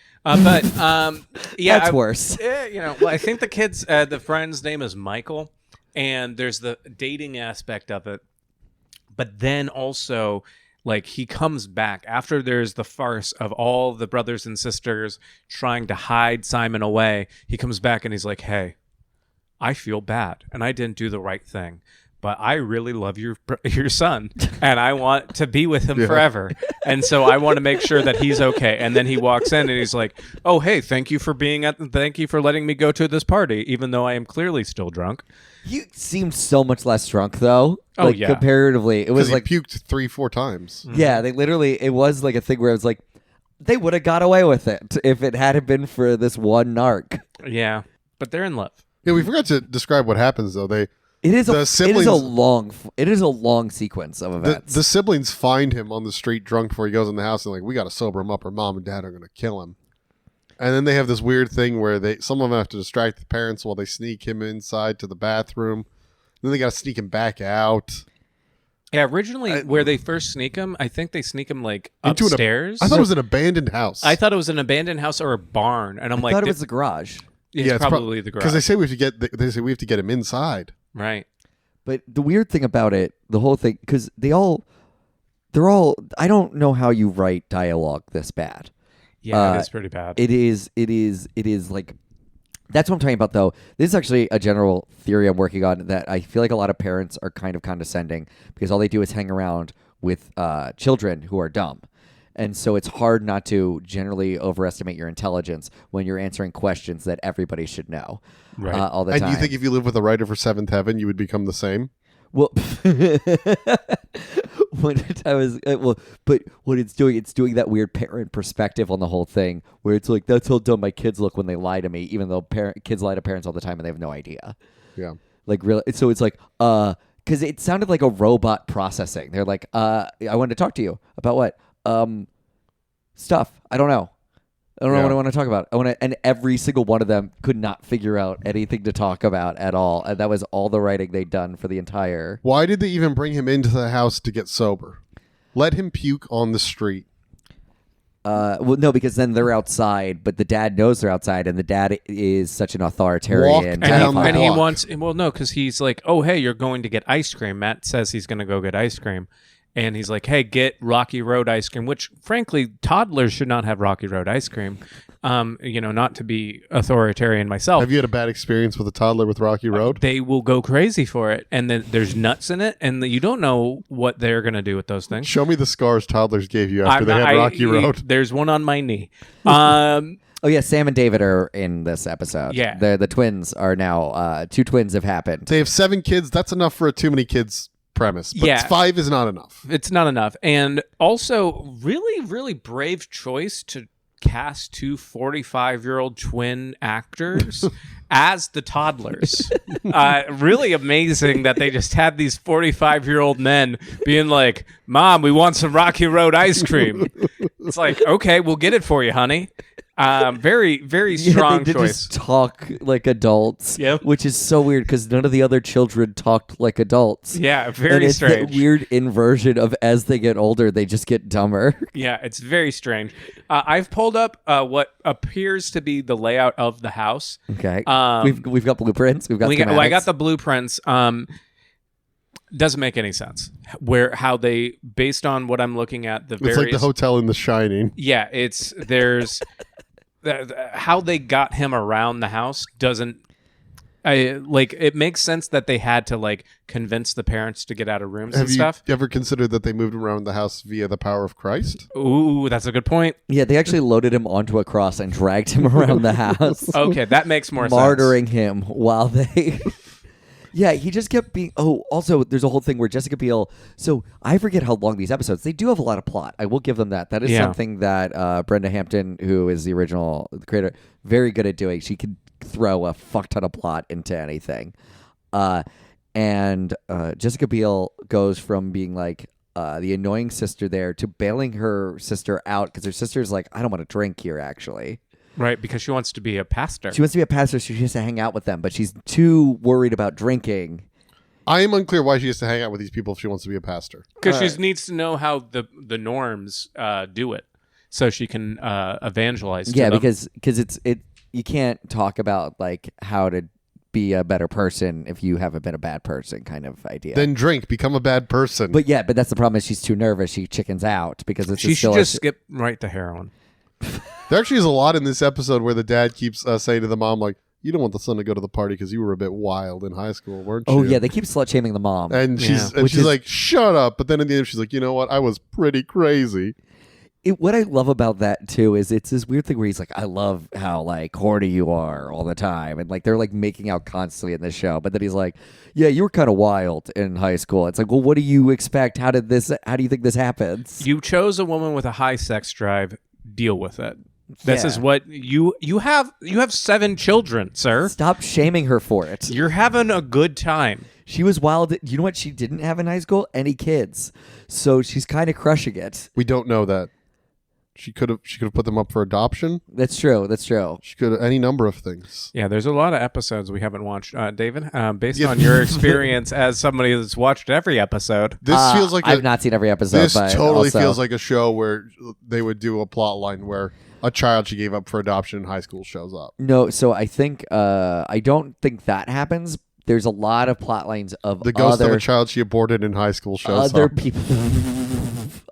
Yeah, That's worse. Well, I think the kid's the friend's name is Michael, and there's the dating aspect of it, but then also like he comes back after there's the farce of all the brothers and sisters trying to hide Simon away. He comes back and he's like, "Hey, I feel bad, and I didn't do the right thing." But I really love your son, and I want to be with him forever. And so I want to make sure that he's okay. And then he walks in and he's like, "Oh, hey, thank you for letting me go to this party, even though I am clearly still drunk." He seemed so much less drunk, though. Oh, like, yeah. comparatively, it was Because like he puked 3-4 times. yeah, it was like a thing where it was like they would have got away with it if it hadn't been for this one narc. Yeah, but they're in love. Yeah, we forgot to describe what happens though. It is a siblings- it is a long sequence of events. The siblings find him on the street drunk before he goes in the house and like, we got to sober him up or mom and dad are going to kill him. And then they have this weird thing where some of them have to distract the parents while they sneak him inside to the bathroom. Then they got to sneak him back out. Yeah, originally where they first sneak him, I think they sneak him like Into upstairs. I thought it was an abandoned house. I thought it was an abandoned house or a barn, and I'm I like, thought it was the garage. it's probably the garage. because they say we have to get him inside. Right. But the weird thing about it, the whole thing, because they're all. I don't know how you write dialogue this bad. Yeah, it is pretty bad. It is like. That's what I'm talking about, though. This is actually a general theory I'm working on that I feel like a lot of parents are kind of condescending because all they do is hang around with children who are dumb. And so it's hard not to generally overestimate your intelligence when you're answering questions that everybody should know all the time. And you think if you live with a writer for Seventh Heaven, you would become the same? Well, but what it's doing that weird parent perspective on the whole thing, where it's like that's how dumb my kids look when they lie to me, even though kids lie to parents all the time and they have no idea. Yeah, like really. So it's like because it sounded like a robot processing. They're like, I wanted to talk to you about what stuff. I don't know what I want to talk about. And every single one of them could not figure out anything to talk about at all. And that was all the writing they'd done for the entire. Why did they even bring him into the house to get sober? Let him puke on the street. Well, no, because then they're outside, but the dad knows they're outside, and the dad is such an authoritarian. Down the And he block. wants, well, no, because he's like, "Oh, hey, you're going to get ice cream." Matt says he's going to go get ice cream. And he's like, "Hey, get Rocky Road ice cream," which, frankly, toddlers should not have Rocky Road ice cream. Not to be authoritarian myself. Have you had a bad experience with a toddler with Rocky Road? They will go crazy for it. And then there's nuts in it. And you don't know what they're going to do with those things. Show me the scars toddlers gave you after they had Rocky Road. There's one on my knee. Oh, yeah, Sam and David are in this episode. Yeah. The twins are now, 2 twins have happened. They have 7 kids. That's enough for a too many kids premise. But Yeah. 5 is not enough. It's not enough. And also, really, really brave choice to cast 2 45-year-old twin actors as the toddlers. Really amazing that they just had these 45-year-old men being like, Mom, we want some Rocky Road ice cream. It's like, okay, we'll get it for you, honey. Very, very strong they did choice. just talk like adults, Yep. which is so weird because none of the other children talked like adults. Yeah, And very it's that strange. weird inversion of as they get older, they just get dumber. Yeah, it's very strange. I've pulled up what appears to be the layout of the house. Okay, we've got blueprints. We've got. I got schematics. the blueprints. Doesn't make any sense how they, based on what I'm looking at, the It's various. like the hotel in The Shining. Yeah, there's how they got him around the house doesn't. It makes sense that they had to like convince the parents to get out of rooms Have and you stuff. ever considered that they moved around the house via the power of Christ? Ooh, that's a good point. Yeah, they actually loaded him onto a cross and dragged him around the house. Okay, that makes more sense. Martyring him while they. Yeah, he just kept being. Oh, also, there's a whole thing where Jessica Biel. So I forget how long these episodes. They do have a lot of plot. I will give them that. That is something that Brenda Hampton, who is the original creator, very good at doing. She could throw a fuck ton of plot into anything. And Jessica Biel goes from being like the annoying sister there to bailing her sister out because her sister's like, I don't want to drink here, actually. Right, because she wants to be a pastor. She wants to be a pastor, so she has to hang out with them, but she's too worried about drinking. I am unclear why she has to hang out with these people if she wants to be a pastor. Because she needs to know how the norms do it, so she can evangelize. To them. Because you can't talk about like how to be a better person if you haven't been a bad person, kind of idea. Then drink, become a bad person. But that's the problem. Is she's too nervous. She chickens out because it's she still should just skip right to heroin. There actually is a lot in this episode where the dad keeps saying to the mom, like, you don't want the son to go to the party because you were a bit wild in high school, weren't you? Oh yeah, they keep slut shaming the mom. And she's like, shut up. But then in the end, she's like, you know what? I was pretty crazy. What I love about that too is it's this weird thing where he's like, I love how like horny you are all the time, and like they're like making out constantly in the show. But then he's like, yeah, you were kind of wild in high school. It's like, well, what do you expect? How do you think this happens? You chose a woman with a high sex drive. Deal with it. This Yeah. is what you have. You have 7 children, sir. Stop shaming her for it. You're having a good time. She was wild. You know what she didn't have in high school? Any kids. So she's kind of crushing it. We don't know that. She could have put them up for adoption. That's true. She could have any number of things. Yeah, there's a lot of episodes we haven't watched. David, based on your experience as somebody that's watched every episode. This feels like I've not seen every episode. This but totally also, feels like a show where they would do a plot line where a child she gave up for adoption in high school shows up. No. So I think I don't think that happens. There's a lot of plot lines of The ghost other of a child she aborted in high school shows other up. people.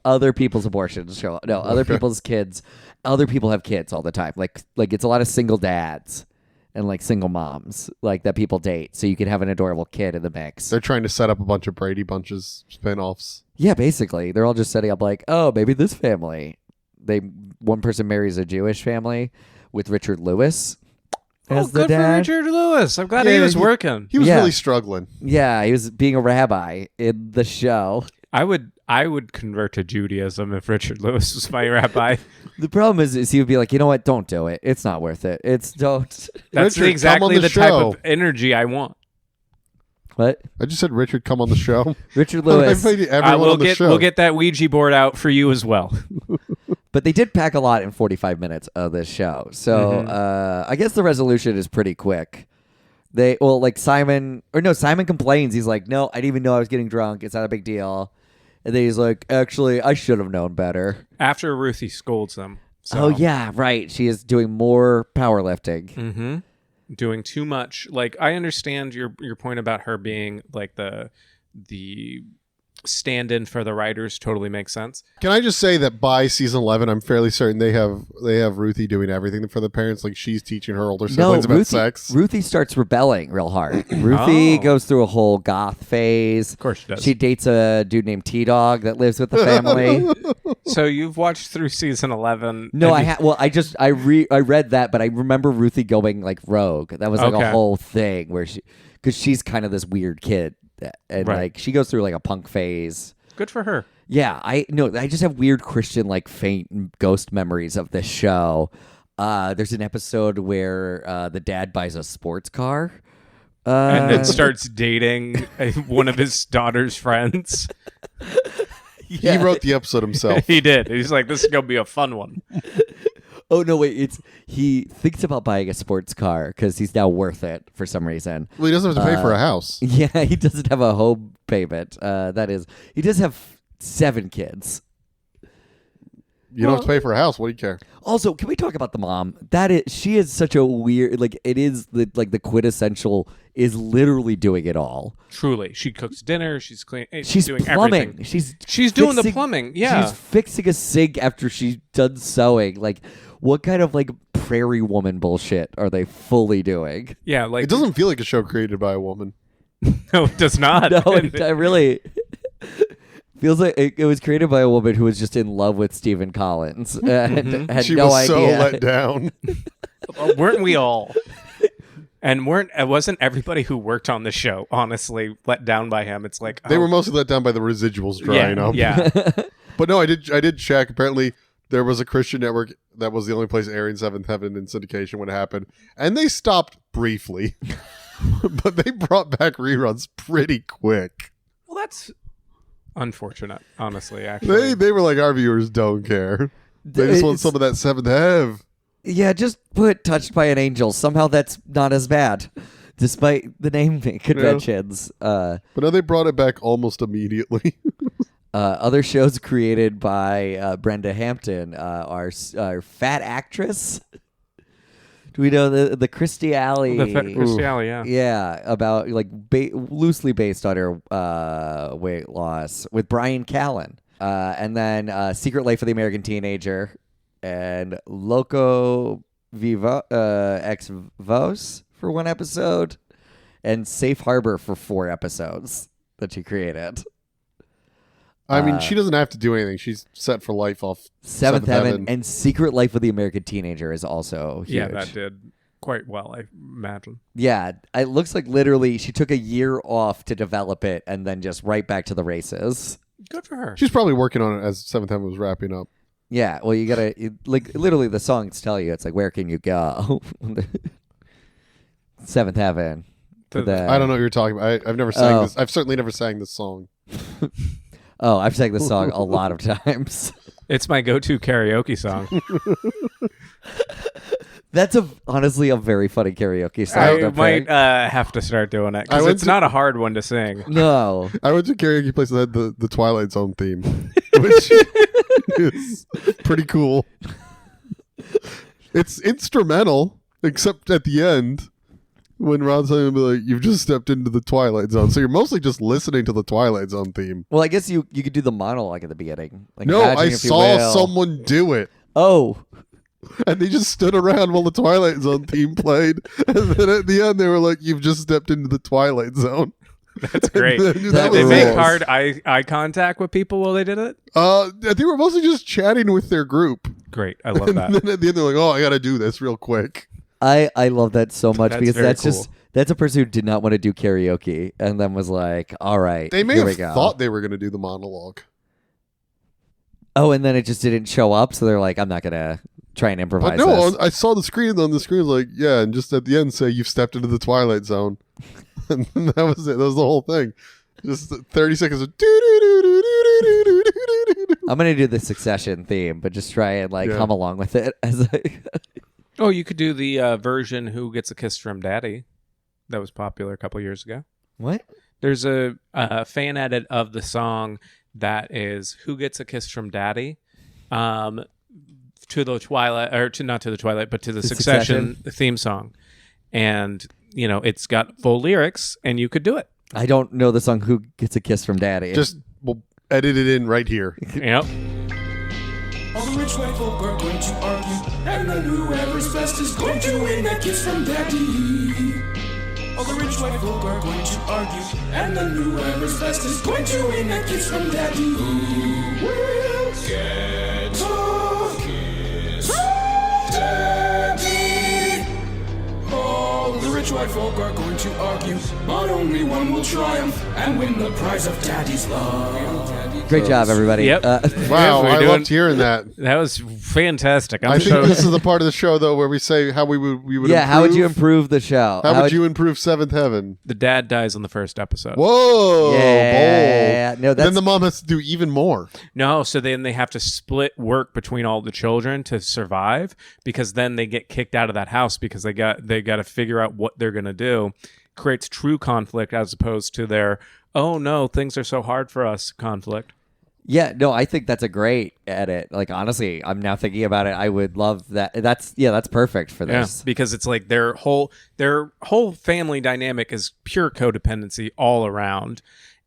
Other people's abortions show up. No, other people's kids. Other people have kids all the time. Like it's a lot of single dads and like single moms like that people date. So you can have an adorable kid in the mix. They're trying to set up a bunch of Brady Bunches spinoffs. Yeah, basically, they're all just setting up like, oh, maybe this family. One person marries a Jewish family with Richard Lewis as the Good for dad. Richard Lewis. I'm glad he Yeah, was working. He was Yeah. really struggling. Yeah, he was being a rabbi in the show. I would convert to Judaism if Richard Lewis was my rabbi. The problem is he would be like, you know what? Don't do it. It's not worth it. Don't. That's Richard, exactly come on the the type show. of energy I want. What? I just said Richard, come on the show. Richard Lewis. Everyone on the show. We'll get that Ouija board out for you as well. But they did pack a lot in 45 minutes of this show. So I guess the resolution is pretty quick. Simon complains. He's like, no, I didn't even know I was getting drunk. It's not a big deal. And then he's like, actually, I should have known better. After Ruthie scolds them. So. Oh, yeah, right. She is doing more powerlifting. Mm-hmm. Doing too much. Like, I understand your point about her being like the stand-in for the writers. Totally makes sense. Can I just say that by season 11, I'm fairly certain they have Ruthie doing everything for the parents. Like she's teaching her older siblings about sex. Ruthie starts rebelling real hard. Ruthie goes through a whole goth phase. Of course she does. She dates a dude named T-Dog that lives with the family. So you've watched through season 11. No, I read that, but I remember Ruthie going like rogue. That was like a whole thing where because she's kind of this weird kid, and Right. like she goes through like a punk phase. Good for her. Yeah, I just have weird Christian like faint ghost memories of this show. There's an episode where the dad buys a sports car. And then starts dating one of his daughter's friends. He wrote the episode himself. He did. He's like, this is going to be a fun one. Oh, no, wait. He thinks about buying a sports car because he's now worth it for some reason. Well, he doesn't have to pay for a house. Yeah, he doesn't have a home payment. That is, he does have 7 kids. You don't have to pay for a house. What do you care? Also, can we talk about the mom? She is such a weird, like, it is the quintessential is literally doing it all. Truly. She cooks dinner. She's clean. She's doing plumbing. everything. She's doing the plumbing. Yeah. She's fixing a sink after she's done sewing. Like, what kind of, like, prairie woman bullshit are they fully doing? Yeah. Like, It doesn't feel like a show created by a woman. No, it does not. No, it really feels like it was created by a woman who was just in love with Stephen Collins and had She no was idea. so let down. Weren't we all? And wasn't everybody who worked on the show honestly let down by him? It's like They were mostly let down by the residuals drying up. Yeah. But no, I did check. Apparently, there was a Christian network that was the only place airing Seventh Heaven in syndication when it happened, and they stopped briefly, but they brought back reruns pretty quick. Well, that's unfortunate, honestly. Actually, They were like, our viewers don't care. They just want some of that Seventh Heaven. Yeah, just put Touched by an Angel. Somehow that's not as bad, despite the naming conventions. But no, they brought it back almost immediately. Other shows created by Brenda Hampton are Fat Actress. Do we know the Christy Alley? Christy Alley, yeah. Yeah, about like loosely based on her weight loss with Brian Callen. And then Secret Life of the American Teenager and Loco Vivo Ex Vos for 1 episode and Safe Harbor for 4 episodes that she created. I mean, she doesn't have to do anything. She's set for life off Seventh Heaven and Secret Life of the American Teenager is also huge. Yeah, that did quite well, I imagine. Yeah, it looks like literally she took a year off to develop it and then just right back to the races. Good for her. She's probably working on it as Seventh Heaven was wrapping up. Yeah, well, you gotta like literally the songs tell you it's like where can you go? Seventh Heaven. I don't know what you're talking about. I've never sang this. I've certainly never sang this song. Oh, I've sang this song a lot of times. It's my go-to karaoke song. That's honestly a very funny karaoke song. I might have to start doing it because it's not a hard one to sing. No. I went to a karaoke place that had the Twilight Zone theme, which is pretty cool. It's instrumental, except at the end when Ron's telling him, like, you've just stepped into the Twilight Zone. So you're mostly just listening to the Twilight Zone theme. Well, I guess you could do the monologue at the beginning. Like, no, I saw someone do it. Oh. And they just stood around while the Twilight Zone theme played. And then at the end, they were like, you've just stepped into the Twilight Zone. That's great. Did they make hard eye contact with people while they did it? They were mostly just chatting with their group. Great. I love that. And then at the end, they're like, oh, I got to do this real quick. I love that so much because that's cool. that's a person who did not want to do karaoke and then was like, all right, they may here have we go. thought they were going to do the monologue. Oh, and then it just didn't show up, so they're like, I'm not going to try and improvise But no, this. I saw the screen. On the screen, like, yeah, and just at the end, say you've stepped into the Twilight Zone, and that was it. That was the whole thing. Just 30 seconds of. I'm going to do the Succession theme, but just try and come along with it as Oh, you could do the version "Who Gets a Kiss from Daddy" that was popular a couple years ago. What? There's a fan edit of the song that is "Who Gets a Kiss from Daddy," to the Twilight, or to not to the Twilight, but to the Succession theme song, and it's got full lyrics, and you could do it. I don't know the song "Who Gets a Kiss from Daddy." We'll edit it in right here. Yep. All the rich white folk are going to argue, and then whoever's best is going to win that kiss from daddy. All the rich white folk are going to argue, and then whoever's best is going to win that kiss from daddy. Who will get a kiss from daddy? All the rich white folk are going to argue, but only one will triumph and win the prize of Daddy's love. Great job, everybody. Yep. Wow, We're I doing- loved hearing that. That was fantastic. I think this is the part of the show though where we say how we would Yeah, how would you improve- improve the show? How would you improve Seventh Heaven? The dad dies on the first episode. Whoa, Yeah, bold. no, that's Then the mom has to do even more. No, so then they have to split work between all the children to survive, because then they get kicked out of that house because they got to figure out what they're going to do. Creates true conflict as opposed to their, oh no, things are so hard for us conflict. Yeah, no, I think that's a great edit. Like, honestly, I'm now thinking about it. I would love that. That's perfect for Yeah, this. because it's like their whole family dynamic is pure codependency all around,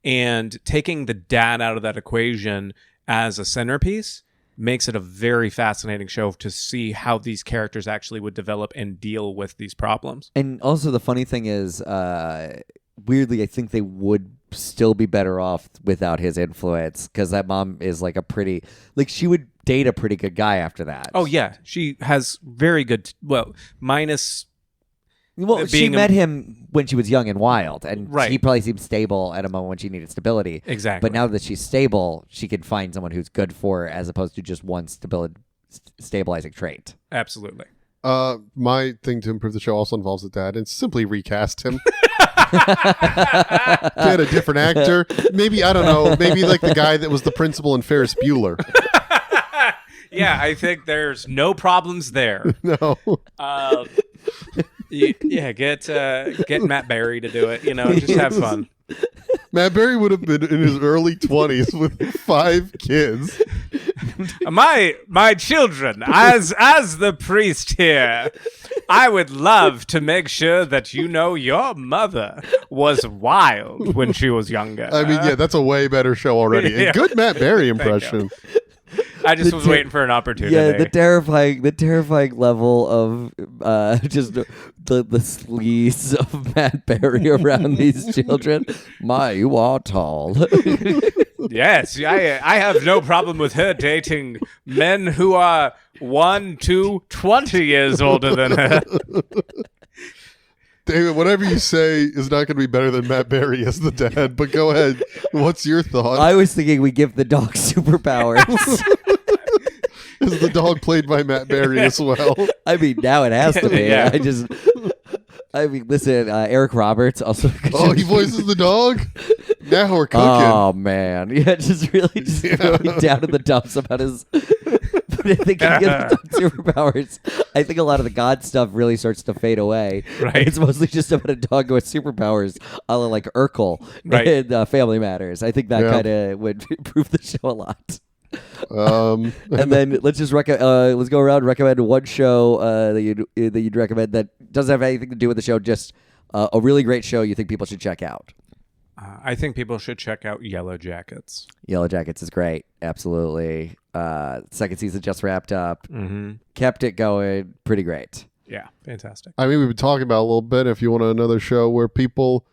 and taking the dad out of that equation as a centerpiece makes it a very fascinating show to see how these characters actually would develop and deal with these problems. And also, the funny thing is, weirdly, I think they would still be better off without his influence, because that mom is like she would date a pretty good guy after that. Oh yeah, she has very good. Well, minus. Well, she being a- met him when she was young and wild, and Right. he probably seemed stable at a moment when she needed stability. Exactly. But now that she's stable, she can find someone who's good for her, as opposed to just one stabilizing trait. Absolutely. My thing to improve the show also involves the dad, and simply recast him. Get a different actor. Maybe, I don't know, maybe like the guy that was the principal in Ferris Bueller. Yeah, I think there's no problems there. No. Yeah, get Matt Berry to do it. Just have fun. Matt Berry would have been in his early 20s with 5 kids. My children, as the priest here, I would love to make sure that your mother was wild when she was younger. I mean, yeah, that's a way better show already. Yeah. A good Matt Berry impression. I just was waiting for an opportunity. Yeah, the terrifying level of just the sleaze of Matt Berry around these children. My, you are tall. Yes, I have no problem with her dating men who are 1 to 20 years older than her. David, whatever you say is not going to be better than Matt Berry as the dad, but go ahead. What's your thought? I was thinking we give the dog superpowers. Is the dog played by Matt Berry as well? I mean, now it has to be. Yeah. Listen, Eric Roberts also. Oh, he voices the dog? Now we're cooking. Oh man, yeah, just really going down in the dumps about his. But I think he gets superpowers. I think a lot of the God stuff really starts to fade away. Right. And it's mostly just about a dog with superpowers, a la like Urkel Right. in Family Matters. I think that Yeah. kind of would improve the show a lot. And then let's just let's go around and recommend one show that you'd recommend that doesn't have anything to do with the show, just a really great show you think people should check out. I think people should check out Yellow Jackets. Yellow Jackets is great, absolutely. Second season just wrapped up, Mm-hmm. kept it going, pretty great. Yeah, fantastic. I mean, we've been talking about a little bit. If you want another show where people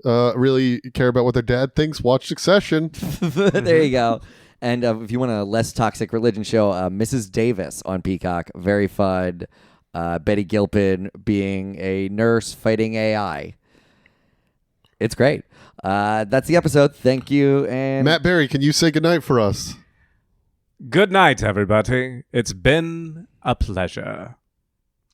really care about what their dad thinks, watch Succession. There you go. And if you want a less toxic religion show, Mrs. Davis on Peacock, very fun. Betty Gilpin being a nurse fighting AI. It's great. That's the episode. Thank you. And Matt Berry, can you say goodnight for us? Good night, everybody. It's been a pleasure.